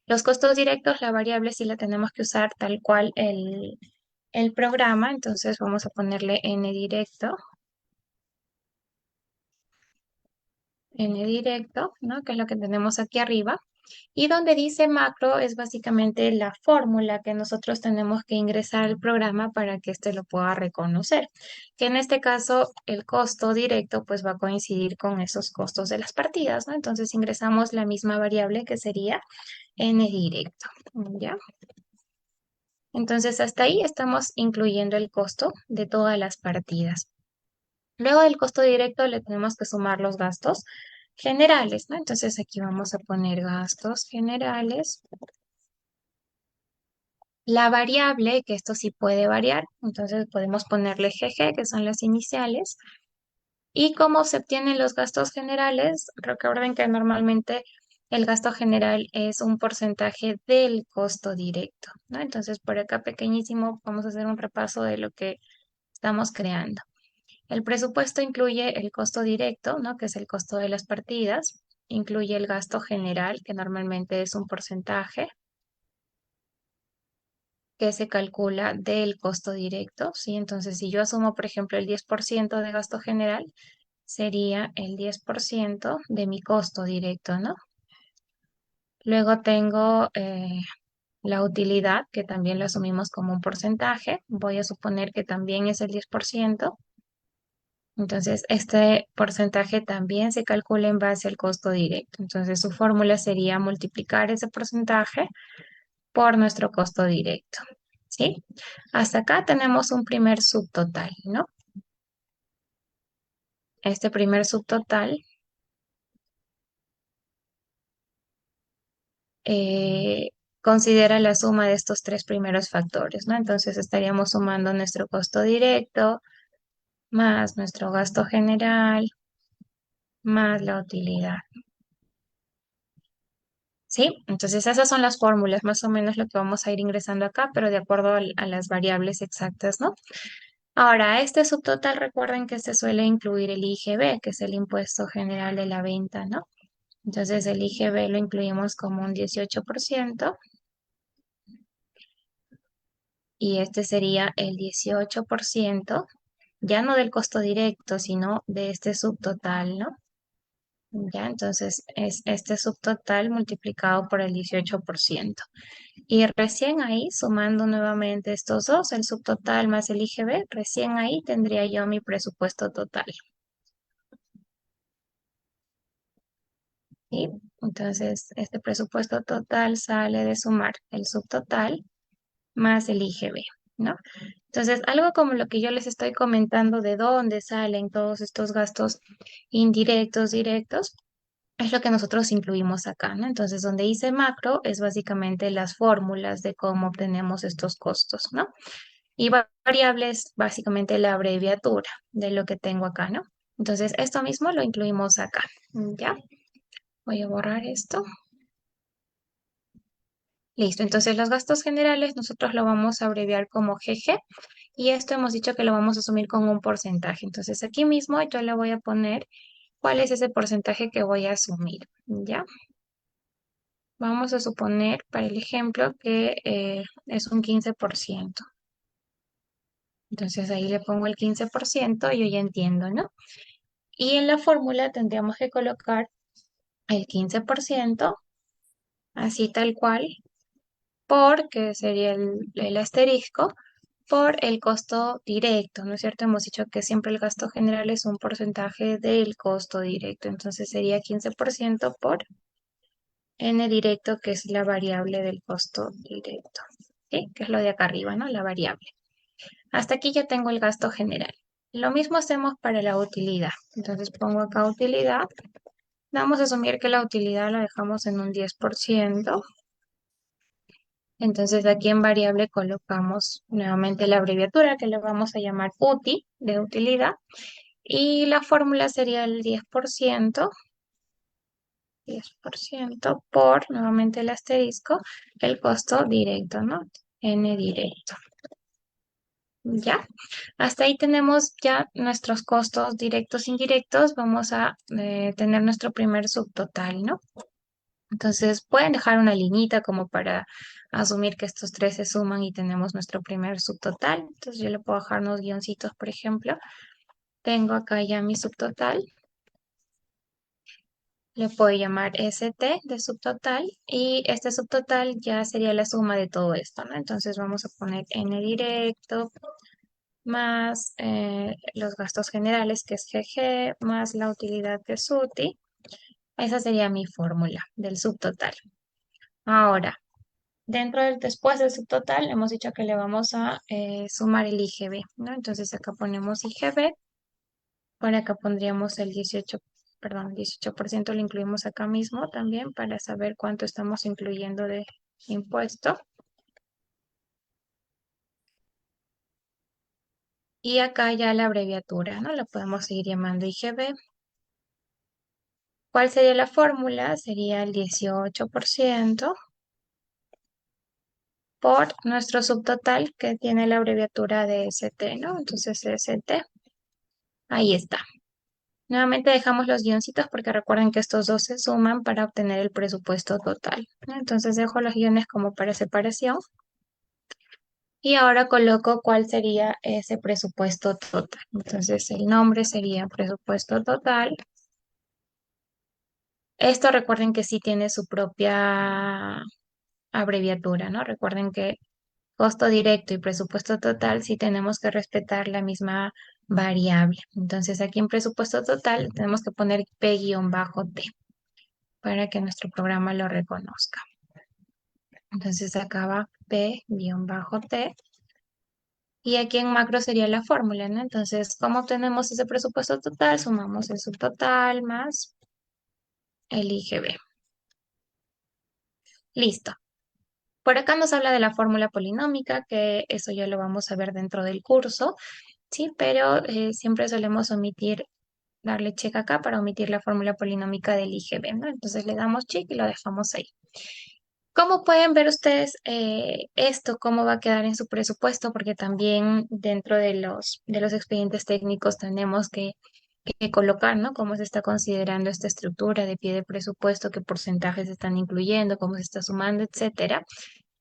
Los costos directos, la variable sí la tenemos que usar tal cual el programa. Entonces, vamos a ponerle n directo. N directo, ¿no? Que es lo que tenemos aquí arriba. Y donde dice macro es básicamente la fórmula que nosotros tenemos que ingresar al programa para que éste lo pueda reconocer. Que en este caso el costo directo pues va a coincidir con esos costos de las partidas, ¿no? Entonces ingresamos la misma variable que sería n directo, ¿ya? Entonces hasta ahí estamos incluyendo el costo de todas las partidas. Luego del costo directo le tenemos que sumar los gastos generales, ¿no? Entonces aquí vamos a poner gastos generales. La variable, que esto sí puede variar, entonces podemos ponerle GG, que son las iniciales. ¿Y cómo se obtienen los gastos generales? Recuerden que normalmente el gasto general es un porcentaje del costo directo, ¿no? Entonces por acá pequeñísimo vamos a hacer un repaso de lo que estamos creando. El presupuesto incluye el costo directo, ¿no? Que es el costo de las partidas, incluye el gasto general, que normalmente es un porcentaje que se calcula del costo directo, ¿sí? Entonces, si yo asumo, por ejemplo, el 10% de gasto general, sería el 10% de mi costo directo, ¿no? Luego tengo la utilidad, que también lo asumimos como un porcentaje. Voy a suponer que también es el 10%. Entonces, este porcentaje también se calcula en base al costo directo. Entonces, su fórmula sería multiplicar ese porcentaje por nuestro costo directo. ¿Sí? Hasta acá tenemos un primer subtotal, ¿no? Este primer subtotal eh, considera la suma de estos tres primeros factores, ¿no? Entonces estaríamos sumando nuestro costo directo más nuestro gasto general más la utilidad. ¿Sí? Entonces esas son las fórmulas, más o menos lo que vamos a ir ingresando acá, pero de acuerdo a las variables exactas, ¿no? Ahora, este subtotal, recuerden que se suele incluir el IGB, que es el impuesto general de la venta, ¿no? Entonces el IGB lo incluimos como un 18% y este sería el 18%, ya no del costo directo, sino de este subtotal, ¿no? Ya, entonces es este subtotal multiplicado por el 18%. Y recién ahí, sumando nuevamente estos dos, el subtotal más el IGB, recién ahí tendría yo mi presupuesto total. ¿Sí? Entonces, este presupuesto total sale de sumar el subtotal más el IGB, ¿no? Entonces, algo como lo que yo les estoy comentando de dónde salen todos estos gastos indirectos, directos, es lo que nosotros incluimos acá, ¿no? Entonces, donde hice macro es básicamente las fórmulas de cómo obtenemos estos costos, ¿no? Y variables, básicamente la abreviatura de lo que tengo acá, ¿no? Entonces, esto mismo lo incluimos acá, ¿ya? Voy a borrar esto. Listo, entonces los gastos generales nosotros lo vamos a abreviar como GG y esto hemos dicho que lo vamos a asumir con un porcentaje. Entonces aquí mismo yo le voy a poner cuál es ese porcentaje que voy a asumir, ¿ya? Vamos a suponer para el ejemplo que es un 15%. Entonces ahí le pongo el 15% y yo ya entiendo, ¿no? Y en la fórmula tendríamos que colocar el 15%, así tal cual, porque sería el asterisco, por el costo directo, ¿no es cierto? Hemos dicho que siempre el gasto general es un porcentaje del costo directo, entonces sería 15% por n directo, que es la variable del costo directo, ¿sí? Que es lo de acá arriba, ¿no? La variable. Hasta aquí ya tengo el gasto general. Lo mismo hacemos para la utilidad. Entonces pongo acá utilidad. Vamos a asumir que la utilidad la dejamos en un 10%. Entonces aquí en variable colocamos nuevamente la abreviatura que le vamos a llamar UTI, de utilidad. Y la fórmula sería el 10% por, nuevamente el asterisco, el costo directo, ¿no? N directo. ¿Ya? Hasta ahí tenemos ya nuestros costos directos e indirectos. Vamos a tener nuestro primer subtotal, ¿no? Entonces pueden dejar una liñita como para asumir que estos tres se suman y tenemos nuestro primer subtotal. Entonces yo le puedo dejar unos guioncitos, por ejemplo. Tengo acá ya mi subtotal. Le puedo llamar ST de subtotal y este subtotal ya sería la suma de todo esto, ¿no? Entonces vamos a poner N directo más los gastos generales, que es GG, más la utilidad, que es UTI. Esa sería mi fórmula del subtotal. Ahora, después del subtotal, hemos dicho que le vamos a sumar el IGB, ¿no? Entonces acá ponemos IGB, por acá pondríamos el 18, perdón, 18% lo incluimos acá mismo también para saber cuánto estamos incluyendo de impuesto. Y acá ya la abreviatura, ¿no? La podemos seguir llamando IGB. ¿Cuál sería la fórmula? Sería el 18% por nuestro subtotal que tiene la abreviatura de ST, ¿no? Entonces ST, ahí está. Nuevamente dejamos los guioncitos porque recuerden que estos dos se suman para obtener el presupuesto total, ¿no? Entonces dejo los guiones como para separación y ahora coloco cuál sería ese presupuesto total. Entonces el nombre sería presupuesto total. Esto recuerden que sí tiene su propia abreviatura, ¿no? Recuerden que costo directo y presupuesto total sí tenemos que respetar la misma variable. Entonces aquí en presupuesto total tenemos que poner P-T para que nuestro programa lo reconozca. Entonces acá va P-T y aquí en macro sería la fórmula, ¿no? Entonces, ¿cómo obtenemos ese presupuesto total? Sumamos el subtotal más el IGB. Listo. Por acá nos habla de la fórmula polinómica, que eso ya lo vamos a ver dentro del curso, ¿sí? Pero siempre solemos omitir, darle check acá para omitir la fórmula polinómica del IGB, ¿no? Entonces le damos check y lo dejamos ahí. ¿Cómo pueden ver ustedes esto, cómo va a quedar en su presupuesto? Porque también dentro de los expedientes técnicos tenemos que colocar, ¿no? Cómo se está considerando esta estructura de pie de presupuesto, qué porcentajes se están incluyendo, cómo se está sumando, etcétera.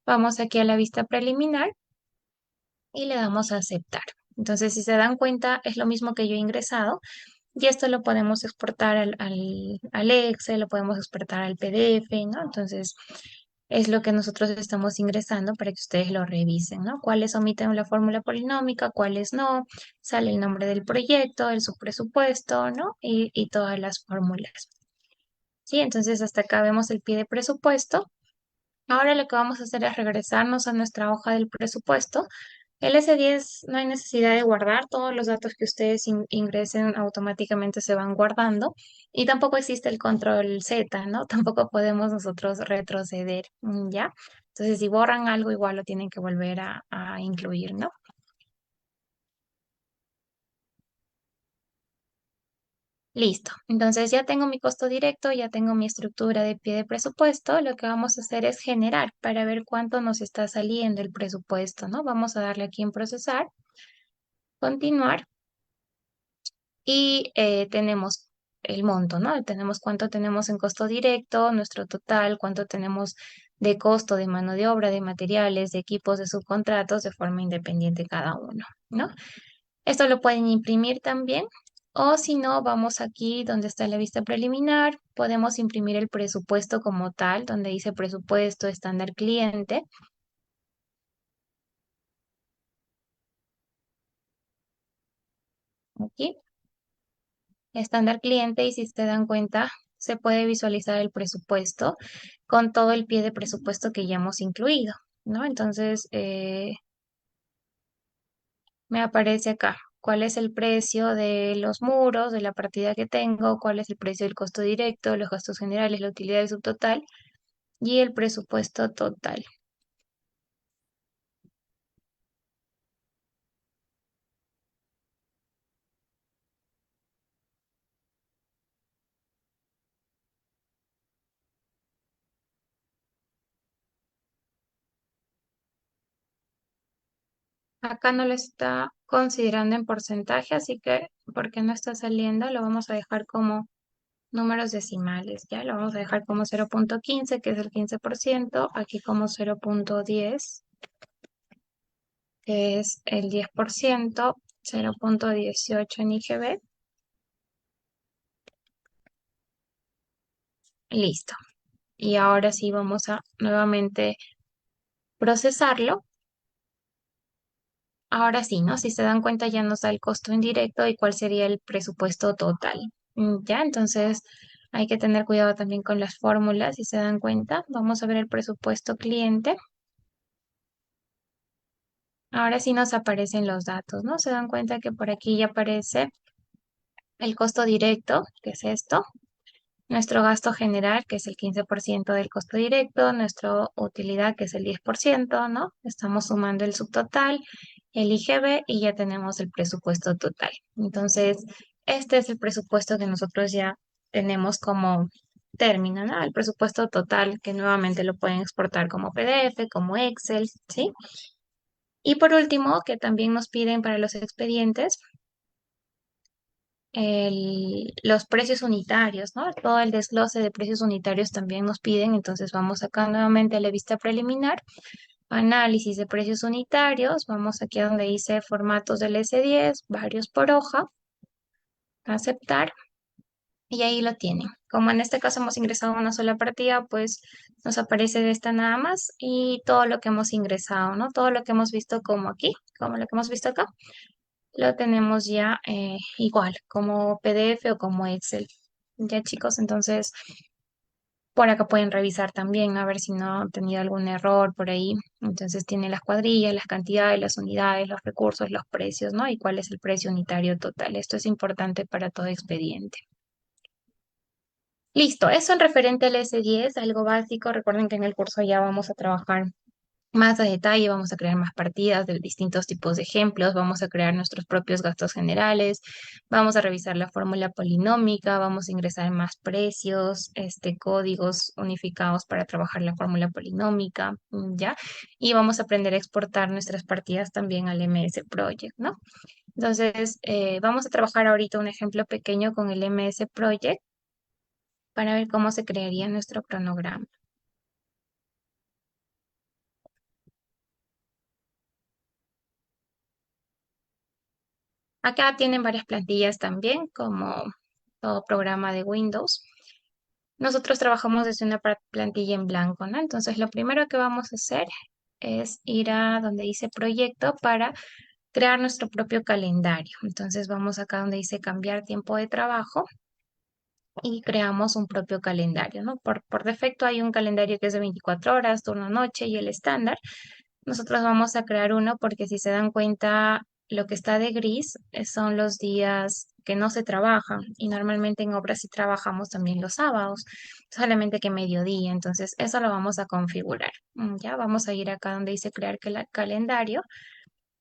Vamos aquí a la vista preliminar y le damos a aceptar. Entonces, si se dan cuenta, es lo mismo que yo he ingresado y esto lo podemos exportar al Excel, lo podemos exportar al PDF, ¿no? Entonces, es lo que nosotros estamos ingresando para que ustedes lo revisen, ¿no? Cuáles omiten la fórmula polinómica, cuáles no, sale el nombre del proyecto, el subpresupuesto, ¿no? Y todas las fórmulas. Sí, entonces hasta acá vemos el pie de presupuesto. Ahora lo que vamos a hacer es regresarnos a nuestra hoja del presupuesto. El S10 no hay necesidad de guardar, todos los datos que ustedes ingresen automáticamente se van guardando y tampoco existe el control Z, ¿no? Tampoco podemos nosotros retroceder, ¿ya? Entonces, si borran algo, igual lo tienen que volver a incluir, ¿no? Listo. Entonces ya tengo mi costo directo, ya tengo mi estructura de pie de presupuesto. Lo que vamos a hacer es generar para ver cuánto nos está saliendo el presupuesto, ¿no? Vamos a darle aquí en procesar, continuar y tenemos el monto, ¿no? Tenemos cuánto tenemos en costo directo, nuestro total, cuánto tenemos de costo de mano de obra, de materiales, de equipos, de subcontratos de forma independiente cada uno, ¿no? Esto lo pueden imprimir también. O si no, vamos aquí donde está la vista preliminar, podemos imprimir el presupuesto como tal, donde dice presupuesto estándar cliente. Aquí, estándar cliente, y si se dan cuenta, se puede visualizar el presupuesto con todo el pie de presupuesto que ya hemos incluido, ¿no? Entonces, me aparece acá cuál es el precio de los muros, de la partida que tengo, cuál es el precio del costo directo, los gastos generales, la utilidad del subtotal y el presupuesto total. Acá no lo está considerando en porcentaje, así que porque no está saliendo, lo vamos a dejar como números decimales, ¿ya? Lo vamos a dejar como 0.15, que es el 15%, aquí como 0.10, que es el 10%, 0.18 en IGB, listo. Y ahora sí vamos a nuevamente procesarlo. Ahora sí, ¿no? Si se dan cuenta ya nos da el costo indirecto y cuál sería el presupuesto total. Ya, entonces hay que tener cuidado también con las fórmulas. Si se dan cuenta, vamos a ver el presupuesto cliente. Ahora sí nos aparecen los datos, ¿no? Se dan cuenta que por aquí ya aparece el costo directo, que es esto, nuestro gasto general, que es el 15% del costo directo, nuestra utilidad, que es el 10%, ¿no? Estamos sumando el subtotal, el IGB y ya tenemos el presupuesto total. Entonces, este es el presupuesto que nosotros ya tenemos como término, ¿no? El presupuesto total que nuevamente lo pueden exportar como PDF, como Excel, ¿sí? Y por último, que también nos piden para los expedientes los precios unitarios, ¿no? Todo el desglose de precios unitarios también nos piden, entonces vamos acá nuevamente a la vista preliminar, análisis de precios unitarios, vamos aquí a donde dice formatos del S10, varios por hoja, aceptar, y ahí lo tienen. Como en este caso hemos ingresado una sola partida, pues nos aparece de esta nada más y todo lo que hemos ingresado, ¿no? Todo lo que hemos visto como aquí, como lo que hemos visto acá, lo tenemos ya igual, como PDF o como Excel. Ya chicos, entonces por acá pueden revisar también, a ver si no han tenido algún error por ahí. Entonces tiene las cuadrillas, las cantidades, las unidades, los recursos, los precios, ¿no? Y cuál es el precio unitario total. Esto es importante para todo expediente. Listo, eso en referente al S10, algo básico. Recuerden que en el curso ya vamos a trabajar más a detalle, vamos a crear más partidas de distintos tipos de ejemplos, vamos a crear nuestros propios gastos generales, vamos a revisar la fórmula polinómica, vamos a ingresar más precios, códigos unificados para trabajar la fórmula polinómica, ¿ya? Y vamos a aprender a exportar nuestras partidas también al MS Project, ¿no? Entonces, vamos a trabajar ahorita un ejemplo pequeño con el MS Project para ver cómo se crearía nuestro cronograma. Acá tienen varias plantillas también, como todo programa de Windows. Nosotros trabajamos desde una plantilla en blanco, ¿no? Entonces, lo primero que vamos a hacer es ir a donde dice proyecto para crear nuestro propio calendario. Entonces, vamos acá donde dice cambiar tiempo de trabajo y creamos un propio calendario, ¿no? Por defecto hay un calendario que es de 24 horas, turno noche y el estándar. Nosotros vamos a crear uno porque si se dan cuenta, lo que está de gris son los días que no se trabajan y normalmente en obras sí trabajamos también los sábados, solamente que mediodía, entonces eso lo vamos a configurar. Ya vamos a ir acá donde dice crear calendario.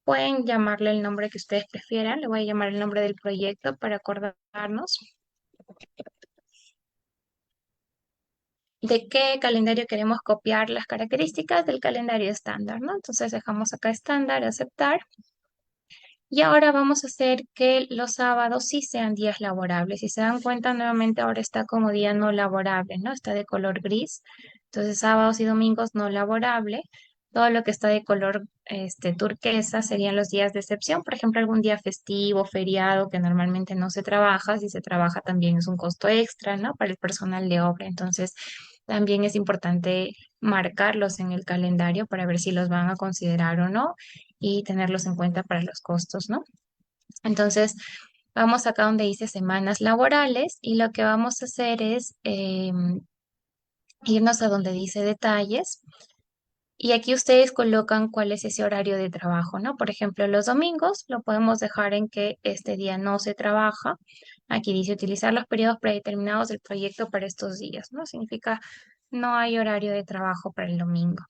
Pueden llamarle el nombre que ustedes prefieran, le voy a llamar el nombre del proyecto para acordarnos de qué calendario queremos copiar las características del calendario estándar, ¿no? Entonces dejamos acá estándar, aceptar. Y ahora vamos a hacer que los sábados sí sean días laborables. Si se dan cuenta, nuevamente ahora está como día no laborable, ¿no? Está de color gris. Entonces, sábados y domingos no laborable. Todo lo que está de color turquesa serían los días de excepción. Por ejemplo, algún día festivo, feriado, que normalmente no se trabaja. Si se trabaja también es un costo extra, ¿no? Para el personal de obra. Entonces, también es importante marcarlos en el calendario para ver si los van a considerar o no y tenerlos en cuenta para los costos, ¿no? Entonces, vamos acá donde dice semanas laborales y lo que vamos a hacer es irnos a donde dice detalles y aquí ustedes colocan cuál es ese horario de trabajo, ¿no? Por ejemplo, los domingos lo podemos dejar en que este día no se trabaja. Aquí dice utilizar los periodos predeterminados del proyecto para estos días, ¿no? Significa no hay horario de trabajo para el domingo.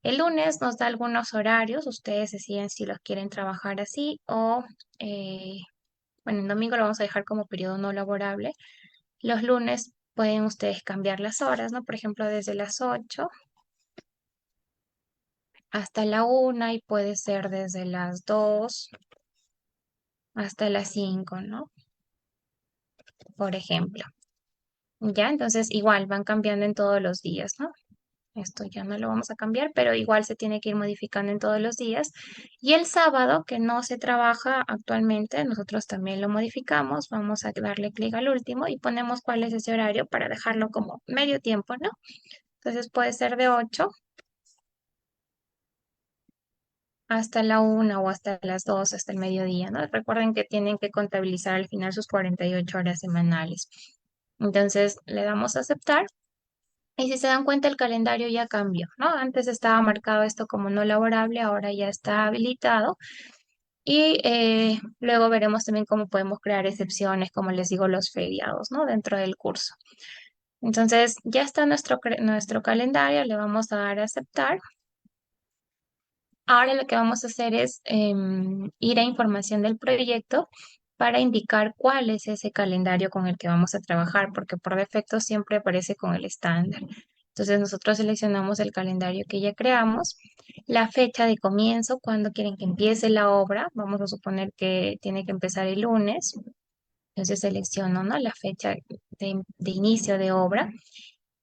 El lunes nos da algunos horarios, ustedes deciden si los quieren trabajar así o, eh, bueno, el domingo lo vamos a dejar como periodo no laborable. Los lunes pueden ustedes cambiar las horas, ¿no? Por ejemplo, desde las 8 hasta la 1 y puede ser desde las 2 hasta las 5, ¿no? Por ejemplo. Ya, entonces igual van cambiando en todos los días, ¿no? Esto ya no lo vamos a cambiar, pero igual se tiene que ir modificando en todos los días. Y el sábado, que no se trabaja actualmente, nosotros también lo modificamos. Vamos a darle clic al último y ponemos cuál es ese horario para dejarlo como medio tiempo, ¿no? Entonces puede ser de 8 hasta la 1 o hasta las 2 hasta el mediodía, ¿no? Recuerden que tienen que contabilizar al final sus 48 horas semanales. Entonces le damos a aceptar. Y si se dan cuenta, el calendario ya cambió, ¿no? Antes estaba marcado esto como no laborable, ahora ya está habilitado. Y luego veremos también cómo podemos crear excepciones, como les digo, los feriados, ¿no? Dentro del curso. Entonces, ya está nuestro calendario, le vamos a dar a aceptar. Ahora lo que vamos a hacer es ir a información del proyecto para indicar cuál es ese calendario con el que vamos a trabajar, porque por defecto siempre aparece con el estándar. Entonces nosotros seleccionamos el calendario que ya creamos, la fecha de comienzo, cuando quieren que empiece la obra. Vamos a suponer que tiene que empezar el lunes. Entonces selecciono, ¿no?, la fecha de inicio de obra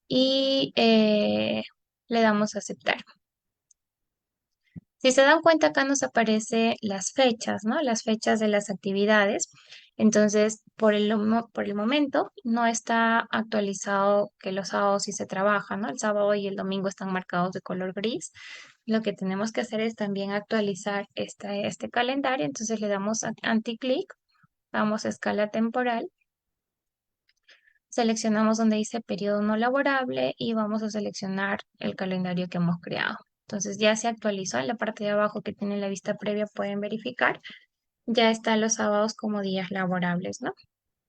y le damos a aceptar. Si se dan cuenta, acá nos aparece las fechas, ¿no? Las fechas de las actividades. Entonces, por el momento, no está actualizado que los sábados sí se trabaja, ¿no? El sábado y el domingo están marcados de color gris. Lo que tenemos que hacer es también actualizar este calendario. Entonces, le damos a anti-clic, vamos a escala temporal, seleccionamos donde dice periodo no laborable y vamos a seleccionar el calendario que hemos creado. Entonces ya se actualizó en la parte de abajo que tiene la vista previa, pueden verificar. Ya están los sábados como días laborables, ¿no?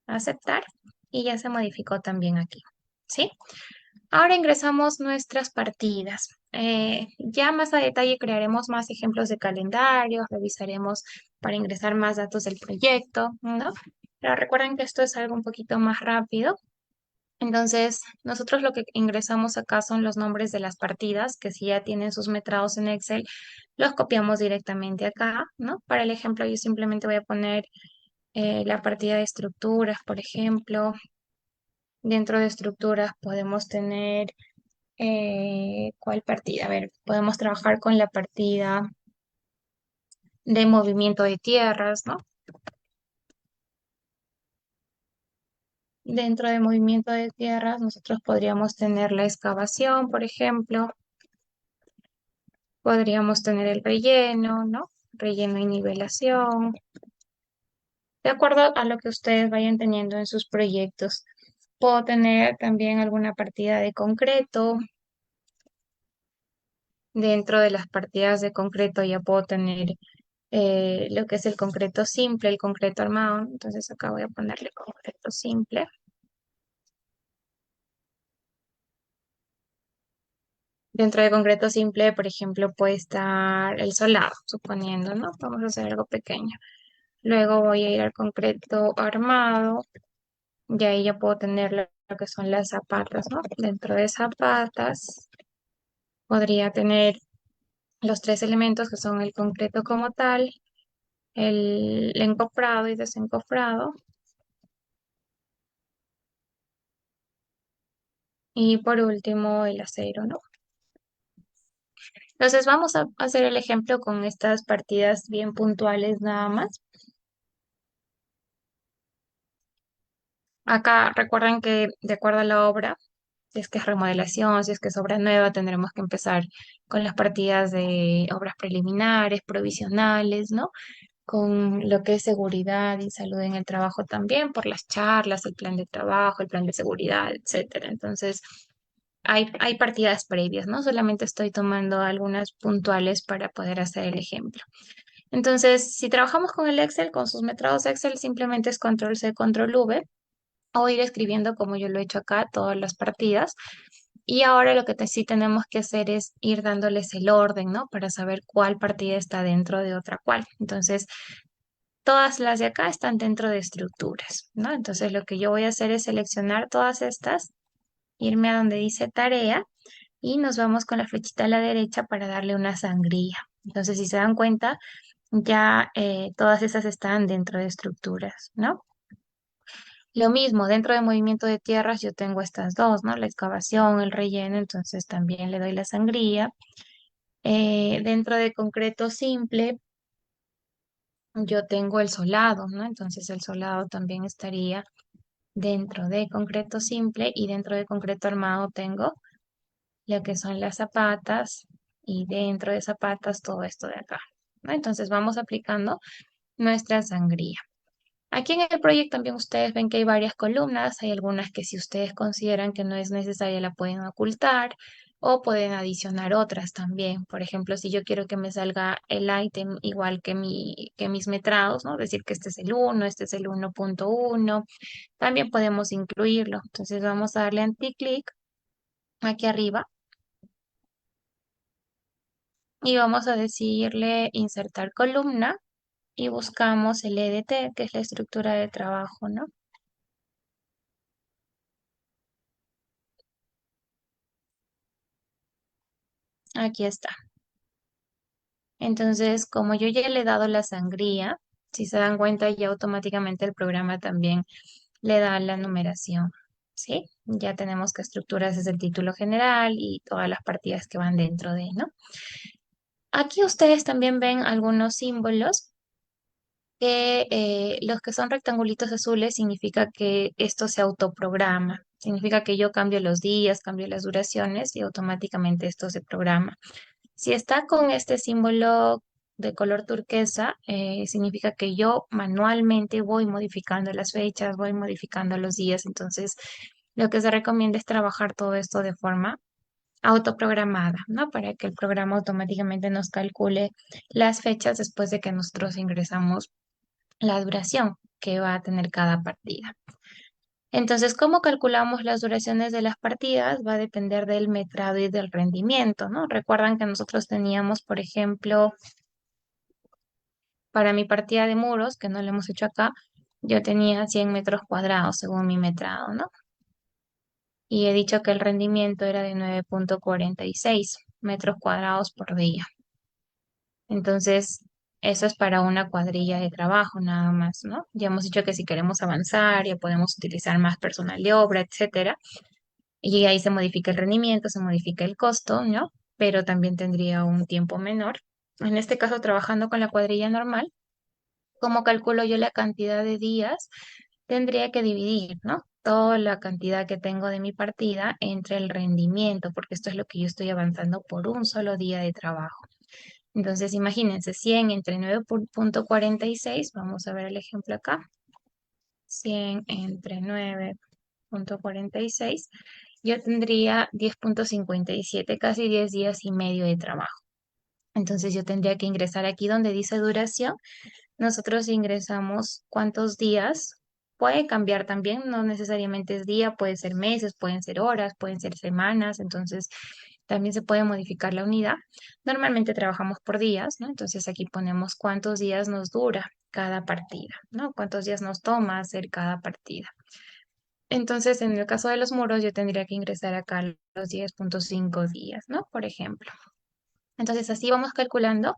Aceptar y ya se modificó también aquí, ¿sí? Ahora ingresamos nuestras partidas. Ya más a detalle crearemos más ejemplos de calendarios, revisaremos para ingresar más datos del proyecto, ¿no? Pero recuerden que esto es algo un poquito más rápido. Entonces, nosotros lo que ingresamos acá son los nombres de las partidas, que si ya tienen sus metrados en Excel, los copiamos directamente acá, ¿no? Para el ejemplo, yo simplemente voy a poner la partida de estructuras, por ejemplo. Dentro de estructuras podemos tener, ¿cuál partida? A ver, podemos trabajar con la partida de movimiento de tierras, ¿no? Dentro de movimiento de tierras, nosotros podríamos tener la excavación, por ejemplo. Podríamos tener el relleno, ¿no? Relleno y nivelación, de acuerdo a lo que ustedes vayan teniendo en sus proyectos. Puedo tener también alguna partida de concreto. Dentro de las partidas de concreto ya puedo tener lo que es el concreto simple, el concreto armado. Entonces acá voy a ponerle concreto simple. Dentro de concreto simple, por ejemplo, puede estar el solado, suponiendo, ¿no? Vamos a hacer algo pequeño. Luego voy a ir al concreto armado. Y ahí ya puedo tener lo que son las zapatas, ¿no? Dentro de zapatas podría tener los tres elementos que son el concreto como tal, el encofrado y desencofrado, y por último el acero, ¿no? Entonces vamos a hacer el ejemplo con estas partidas bien puntuales nada más. Acá recuerden que de acuerdo a la obra, si es que es remodelación, si es que es obra nueva, tendremos que empezar con las partidas de obras preliminares, provisionales, ¿no? Con lo que es seguridad y salud en el trabajo también, por las charlas, el plan de trabajo, el plan de seguridad, etcétera. Entonces, hay partidas previas, ¿no? Solamente estoy tomando algunas puntuales para poder hacer el ejemplo. Entonces, si trabajamos con el Excel, con sus metrados Excel, simplemente es control C, control V, o ir escribiendo como yo lo he hecho acá, todas las partidas. Y ahora lo que sí tenemos que hacer es ir dándoles el orden, ¿no? Para saber cuál partida está dentro de otra cual. Entonces, todas las de acá están dentro de estructuras, ¿no? Entonces lo que yo voy a hacer es seleccionar todas estas, irme a donde dice tarea y nos vamos con la flechita a la derecha para darle una sangría. Entonces, si se dan cuenta, ya todas esas están dentro de estructuras, ¿no? Lo mismo, dentro de movimiento de tierras yo tengo estas dos, ¿no? La excavación, el relleno, entonces también le doy la sangría. Dentro de concreto simple, yo tengo el solado, ¿no? Entonces el solado también estaría dentro de concreto simple, y dentro de concreto armado tengo lo que son las zapatas y dentro de zapatas todo esto de acá, ¿no? Entonces vamos aplicando nuestra sangría. Aquí en el proyecto también ustedes ven que hay varias columnas, hay algunas que si ustedes consideran que no es necesaria la pueden ocultar o pueden adicionar otras también. Por ejemplo, si yo quiero que me salga el ítem igual que que mis metrados, ¿no? Decir que este es el 1, este es el 1.1, también podemos incluirlo. Entonces vamos a darle anti-clic aquí arriba y vamos a decirle insertar columna y buscamos el EDT, que es la estructura de trabajo, ¿no? Aquí está. Entonces, como yo ya le he dado la sangría, si se dan cuenta, ya automáticamente el programa también le da la numeración, ¿sí? Ya tenemos qué estructuras es el título general y todas las partidas que van dentro de, ¿no? Aquí ustedes también ven algunos símbolos que los que son rectangulitos azules significa que esto se autoprograma. Significa que yo cambio los días, cambio las duraciones y automáticamente esto se programa. Si está con este símbolo de color turquesa, significa que yo manualmente voy modificando las fechas, voy modificando los días. Entonces, lo que se recomienda es trabajar todo esto de forma autoprogramada, ¿no? Para que el programa automáticamente nos calcule las fechas después de que nosotros ingresamos la duración que va a tener cada partida. Entonces, ¿cómo calculamos las duraciones de las partidas? Va a depender del metrado y del rendimiento, ¿no? Recuerdan que nosotros teníamos, por ejemplo, para mi partida de muros, que no lo hemos hecho acá, yo tenía 100 metros cuadrados según mi metrado, ¿no? Y he dicho que el rendimiento era de 9,46 metros cuadrados por día. Entonces, eso es para una cuadrilla de trabajo nada más, ¿no? Ya hemos dicho que si queremos avanzar, ya podemos utilizar más personal de obra, etcétera. Y ahí se modifica el rendimiento, se modifica el costo, ¿no? Pero también tendría un tiempo menor. En este caso, trabajando con la cuadrilla normal, ¿cómo calculo yo la cantidad de días? Tendría que dividir, ¿no? Toda la cantidad que tengo de mi partida entre el rendimiento, porque esto es lo que yo estoy avanzando por un solo día de trabajo. Entonces, imagínense, 100 entre 9,46, vamos a ver el ejemplo acá. 100 entre 9,46, yo tendría 10,57, casi 10 días y medio de trabajo. Entonces, yo tendría que ingresar aquí donde dice duración. Nosotros ingresamos cuántos días. Puede cambiar también, no necesariamente es día, puede ser meses, pueden ser horas, pueden ser semanas, entonces también se puede modificar la unidad. Normalmente trabajamos por días, ¿no? Entonces aquí ponemos cuántos días nos dura cada partida, ¿no? Cuántos días nos toma hacer cada partida. Entonces, en el caso de los muros, yo tendría que ingresar acá los 10,5 días, ¿no? Por ejemplo. Entonces, así vamos calculando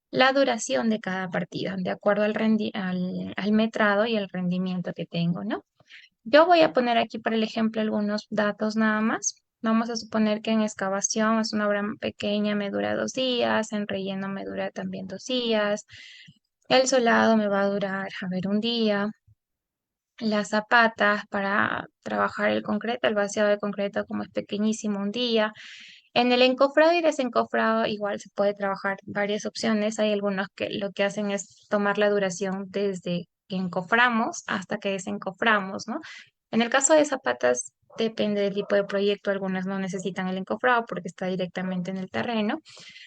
la duración de cada partida, de acuerdo al metrado y el rendimiento que tengo, ¿no? Yo voy a poner aquí para el ejemplo algunos datos nada más. Vamos a suponer que en excavación es una obra pequeña, me dura 2 días, en relleno me dura también 2 días, el solado me va a durar, a ver, un día, las zapatas para trabajar el concreto, el vaciado de concreto como es pequeñísimo, un día. En el encofrado y desencofrado igual se puede trabajar varias opciones. Hay algunos que lo que hacen es tomar la duración desde que encoframos hasta que desencoframos, ¿no? En el caso de zapatas, depende del tipo de proyecto. Algunas no necesitan el encofrado porque está directamente en el terreno.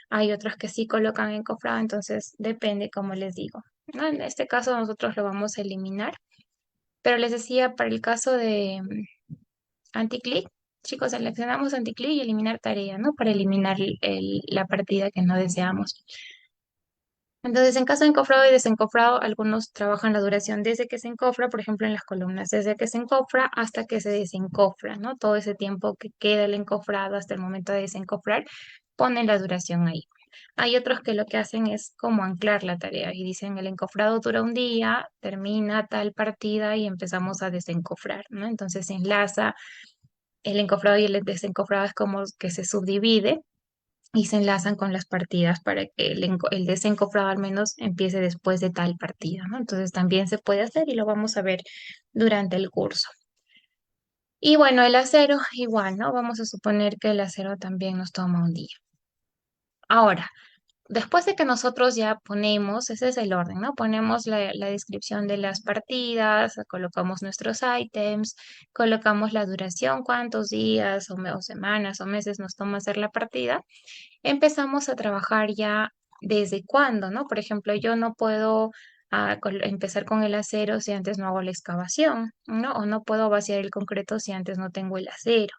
Hay otros que sí colocan encofrado, entonces depende, como les digo, ¿no? En este caso nosotros lo vamos a eliminar. Pero les decía, para el caso de anticlick, chicos, seleccionamos anticlick y eliminar tarea, ¿no? Para eliminar la partida que no deseamos. Entonces, en caso de encofrado y desencofrado, algunos trabajan la duración desde que se encofra, por ejemplo, en las columnas, desde que se encofra hasta que se desencofra, ¿no? Todo ese tiempo que queda el encofrado hasta el momento de desencofrar, ponen la duración ahí. Hay otros que lo que hacen es como anclar la tarea y dicen el encofrado dura un día, termina tal partida y empezamos a desencofrar, ¿no? Entonces se enlaza el encofrado y el desencofrado es como que se subdivide y se enlazan con las partidas para que el desencofrado al menos empiece después de tal partida, ¿no? Entonces también se puede hacer y lo vamos a ver durante el curso. Y bueno, el acero igual, ¿no? Vamos a suponer que el acero también nos toma un día. Ahora, después de que nosotros ya ponemos, ese es el orden, ¿no? Ponemos la descripción de las partidas, colocamos nuestros ítems, colocamos la duración, cuántos días o semanas o meses nos toma hacer la partida. Empezamos a trabajar ya desde cuándo, ¿no? Por ejemplo, yo no puedo empezar con el acero si antes no hago la excavación, ¿no? O no puedo vaciar el concreto si antes no tengo el acero.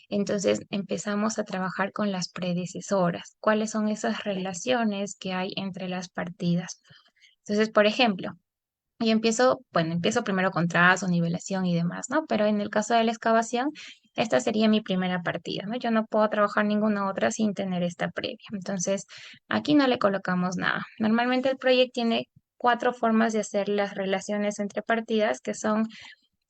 Entonces empezamos a trabajar con las predecesoras. ¿Cuáles son esas relaciones que hay entre las partidas? Entonces, por ejemplo, yo empiezo, bueno, empiezo primero con trazo, nivelación y demás, ¿no? Pero en el caso de la excavación, esta sería mi primera partida, ¿no? Yo no puedo trabajar ninguna otra sin tener esta previa. Entonces, aquí no le colocamos nada. Normalmente el proyecto tiene cuatro formas de hacer las relaciones entre partidas, que son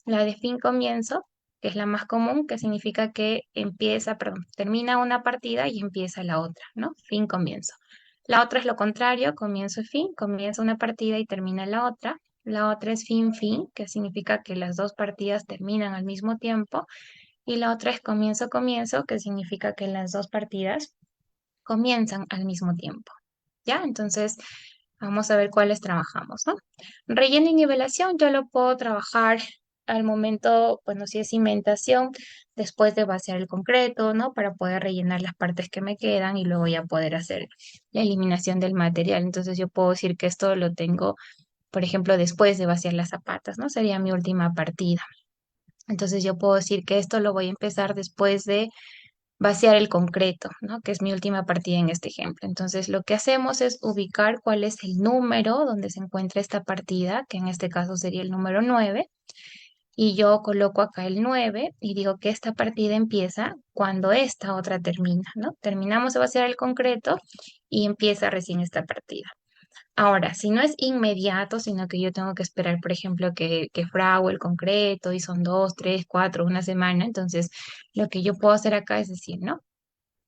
la de fin comienzo, que es la más común, que significa que empieza, perdón, termina una partida y empieza la otra, ¿no? Fin comienzo. La otra es lo contrario, comienzo y fin, comienza una partida y termina la otra. La otra es fin fin, que significa que las dos partidas terminan al mismo tiempo. Y la otra es comienzo comienzo, que significa que las dos partidas comienzan al mismo tiempo. ¿Ya? Entonces, vamos a ver cuáles trabajamos, ¿no? Relleno y nivelación yo lo puedo trabajar al momento, bueno, si es cimentación, después de vaciar el concreto, ¿no? Para poder rellenar las partes que me quedan y luego ya poder hacer la eliminación del material. Entonces yo puedo decir que esto lo tengo, por ejemplo, después de vaciar las zapatas, ¿no? Sería mi última partida. Entonces yo puedo decir que esto lo voy a empezar después de vaciar el concreto, ¿no? Que es mi última partida en este ejemplo. Entonces, lo que hacemos es ubicar cuál es el número donde se encuentra esta partida, que en este caso sería el número 9, y yo coloco acá el 9 y digo que esta partida empieza cuando esta otra termina, ¿no? Terminamos de vaciar el concreto y empieza recién esta partida. Ahora, si no es inmediato, sino que yo tengo que esperar, por ejemplo, que frague el concreto y son 2, 3, 4, una semana, entonces lo que yo puedo hacer acá es decir, ¿no?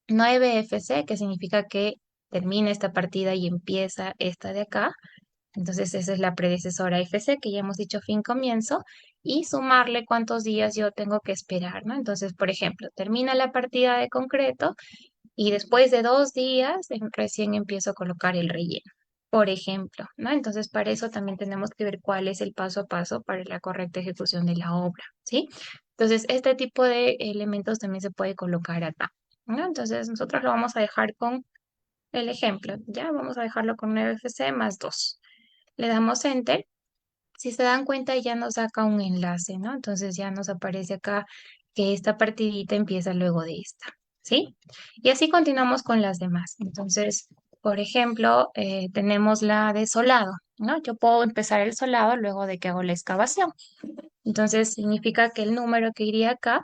9FC, que significa que termina esta partida y empieza esta de acá. Entonces esa es la predecesora FC, que ya hemos dicho fin comienzo, y sumarle cuántos días yo tengo que esperar, ¿no? Entonces, por ejemplo, termina la partida de concreto y después de 2 días recién empiezo a colocar el relleno, por ejemplo, ¿no? Entonces, para eso también tenemos que ver cuál es el paso a paso para la correcta ejecución de la obra, ¿sí? Entonces, este tipo de elementos también se puede colocar acá, ¿no? Entonces, nosotros lo vamos a dejar con el ejemplo, ¿ya? Vamos a dejarlo con 9FC más 2. Le damos Enter. Si se dan cuenta, ya nos saca un enlace, ¿no? Entonces ya nos aparece acá que esta partidita empieza luego de esta, ¿sí? Y así continuamos con las demás. Entonces, por ejemplo, tenemos la de solado, ¿no? Yo puedo empezar el solado luego de que hago la excavación. Entonces, significa que el número que iría acá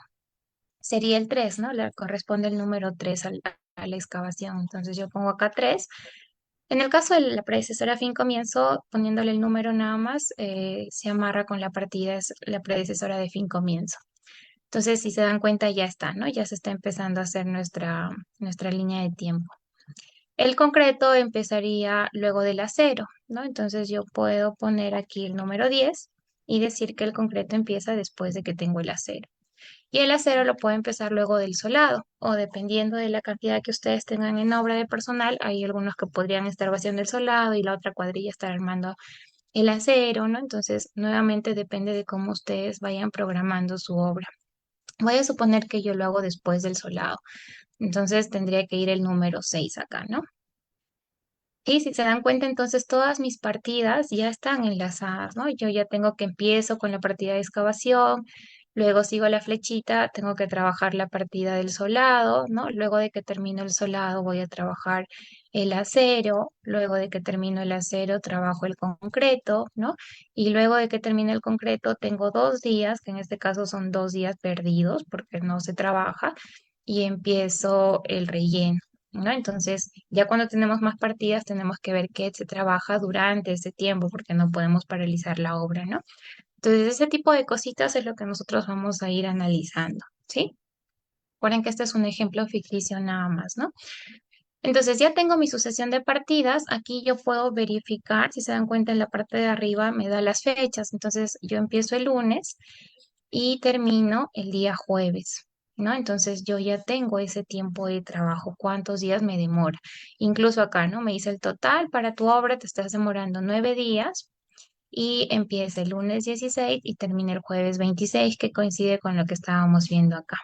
sería el 3, ¿no? Le corresponde el número 3 a la excavación. Entonces, yo pongo acá 3. En el caso de la predecesora fin comienzo, poniéndole el número nada más, se amarra con la partida, es la predecesora de fin comienzo. Entonces, si se dan cuenta, ya está, ¿no? Ya se está empezando a hacer nuestra línea de tiempo. El concreto empezaría luego del acero, ¿no? Entonces, yo puedo poner aquí el número 10 y decir que el concreto empieza después de que tengo el acero. Y el acero lo puede empezar luego del solado, o dependiendo de la cantidad que ustedes tengan en obra de personal, hay algunos que podrían estar vaciando el solado y la otra cuadrilla estar armando el acero, ¿no? Entonces, nuevamente depende de cómo ustedes vayan programando su obra. Voy a suponer que yo lo hago después del solado, entonces tendría que ir el número 6 acá, ¿no? Y si se dan cuenta, entonces todas mis partidas ya están enlazadas, ¿no? Yo ya tengo que empiezo con la partida de excavación, luego sigo la flechita, tengo que trabajar la partida del solado, ¿no? Luego de que termino el solado voy a trabajar el acero, luego de que termino el acero trabajo el concreto, ¿no? Y luego de que termine el concreto tengo 2 días, que en este caso son 2 días perdidos porque no se trabaja, y empiezo el relleno. ¿No? Entonces, ya cuando tenemos más partidas, tenemos que ver qué se trabaja durante ese tiempo, porque no podemos paralizar la obra, ¿no? Entonces, ese tipo de cositas es lo que nosotros vamos a ir analizando, ¿sí? Recuerden que este es un ejemplo ficticio nada más, ¿no? Entonces, ya tengo mi sucesión de partidas. Aquí yo puedo verificar, si se dan cuenta en la parte de arriba, me da las fechas. Entonces, yo empiezo el lunes y termino el día jueves, ¿no? Entonces yo ya tengo ese tiempo de trabajo, cuántos días me demora. Incluso acá, ¿no? Me dice el total para tu obra, te estás demorando 9 días y empieza el lunes 16 y termina el jueves 26, que coincide con lo que estábamos viendo acá.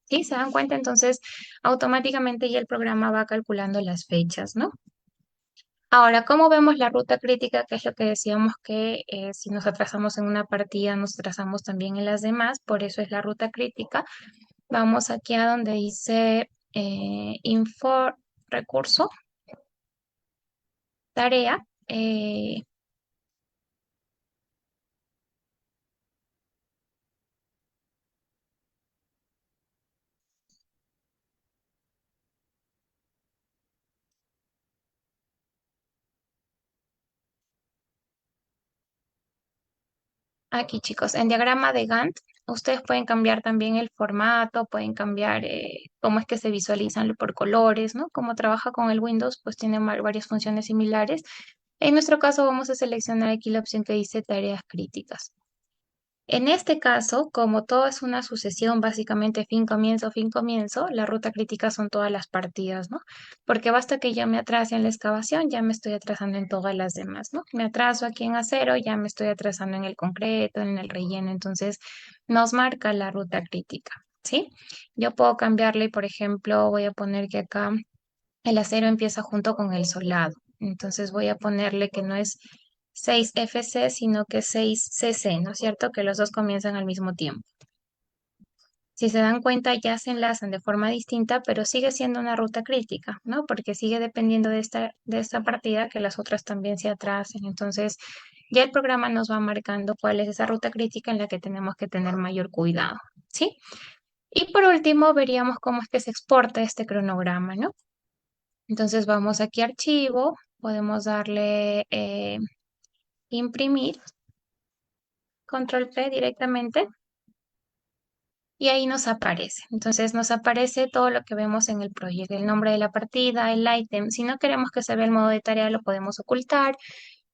¿Sí? ¿Se dan cuenta? Entonces, automáticamente ya el programa va calculando las fechas, ¿no? Ahora, ¿cómo vemos la ruta crítica? Que es lo que decíamos que si nos atrasamos en una partida, nos atrasamos también en las demás, por eso es la ruta crítica. Vamos aquí a donde dice info, recurso, tarea. Aquí, chicos, en diagrama de Gantt, ustedes pueden cambiar también el formato, pueden cambiar cómo es que se visualizan por colores, ¿no? Como trabaja con el Windows, pues tiene varias funciones similares. En nuestro caso, vamos a seleccionar aquí la opción que dice tareas críticas. En este caso, como todo es una sucesión, básicamente fin, comienzo, la ruta crítica son todas las partidas, ¿no? Porque basta que yo me atrase en la excavación, ya me estoy atrasando en todas las demás, ¿no? Me atraso aquí en acero, ya me estoy atrasando en el concreto, en el relleno, entonces nos marca la ruta crítica, ¿sí? Yo puedo cambiarle, por ejemplo, voy a poner que acá el acero empieza junto con el solado. Entonces voy a ponerle que no es 6FC, sino que 6CC, ¿no es cierto? Que los dos comienzan al mismo tiempo. Si se dan cuenta, ya se enlazan de forma distinta, pero sigue siendo una ruta crítica, ¿no? Porque sigue dependiendo de esta partida que las otras también se atrasen. Entonces, ya el programa nos va marcando cuál es esa ruta crítica en la que tenemos que tener mayor cuidado, ¿sí? Y por último, veríamos cómo es que se exporta este cronograma, ¿no? Entonces vamos aquí a archivo, podemos darle imprimir, control P directamente y ahí nos aparece. Entonces nos aparece todo lo que vemos en el proyecto, el nombre de la partida, el ítem. Si no queremos que se vea el modo de tarea, lo podemos ocultar.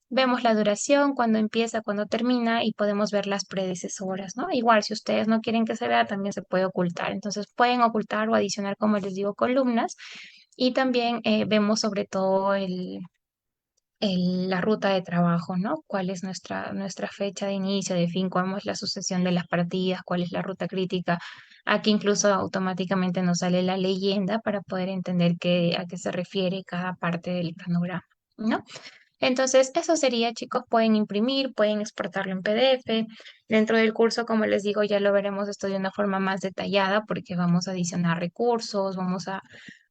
Vemos la duración, cuando empieza, cuando termina y podemos ver las predecesoras, ¿no? Igual, si ustedes no quieren que se vea, también se puede ocultar. Entonces pueden ocultar o adicionar, como les digo, columnas. Y también vemos sobre todo la ruta de trabajo, ¿no? ¿Cuál es nuestra fecha de inicio, de fin? ¿Cómo es la sucesión de las partidas? ¿Cuál es la ruta crítica? Aquí incluso automáticamente nos sale la leyenda para poder entender a qué se refiere cada parte del cronograma, ¿no? Entonces, eso sería, chicos, pueden imprimir, pueden exportarlo en PDF. Dentro del curso, como les digo, ya lo veremos esto de una forma más detallada porque vamos a adicionar recursos, vamos a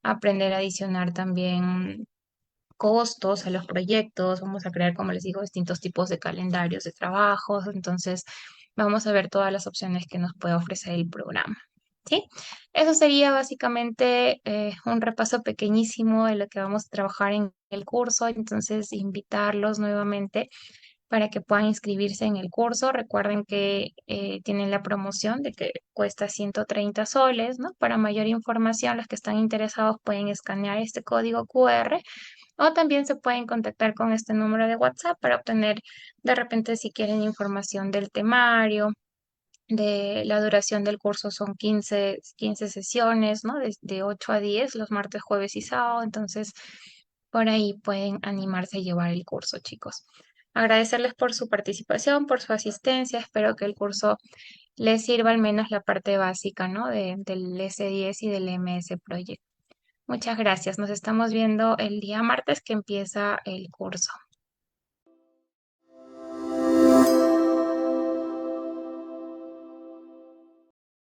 aprender a adicionar también costos a los proyectos, vamos a crear, como les digo, distintos tipos de calendarios de trabajos, entonces vamos a ver todas las opciones que nos puede ofrecer el programa. ¿Sí? Eso sería básicamente un repaso pequeñísimo de lo que vamos a trabajar en el curso, entonces invitarlos nuevamente para que puedan inscribirse en el curso. Recuerden que tienen la promoción de que cuesta 130 soles, ¿no? Para mayor información, los que están interesados pueden escanear este código QR o también se pueden contactar con este número de WhatsApp para obtener de repente si quieren información del temario, de la duración del curso son 15 sesiones, ¿no? De 8 a 10 los martes, jueves y sábado. Entonces, por ahí pueden animarse a llevar el curso, chicos. Agradecerles por su participación, por su asistencia. Espero que el curso les sirva al menos la parte básica, ¿no? Del S10 y del MS Project. Muchas gracias. Nos estamos viendo el día martes que empieza el curso.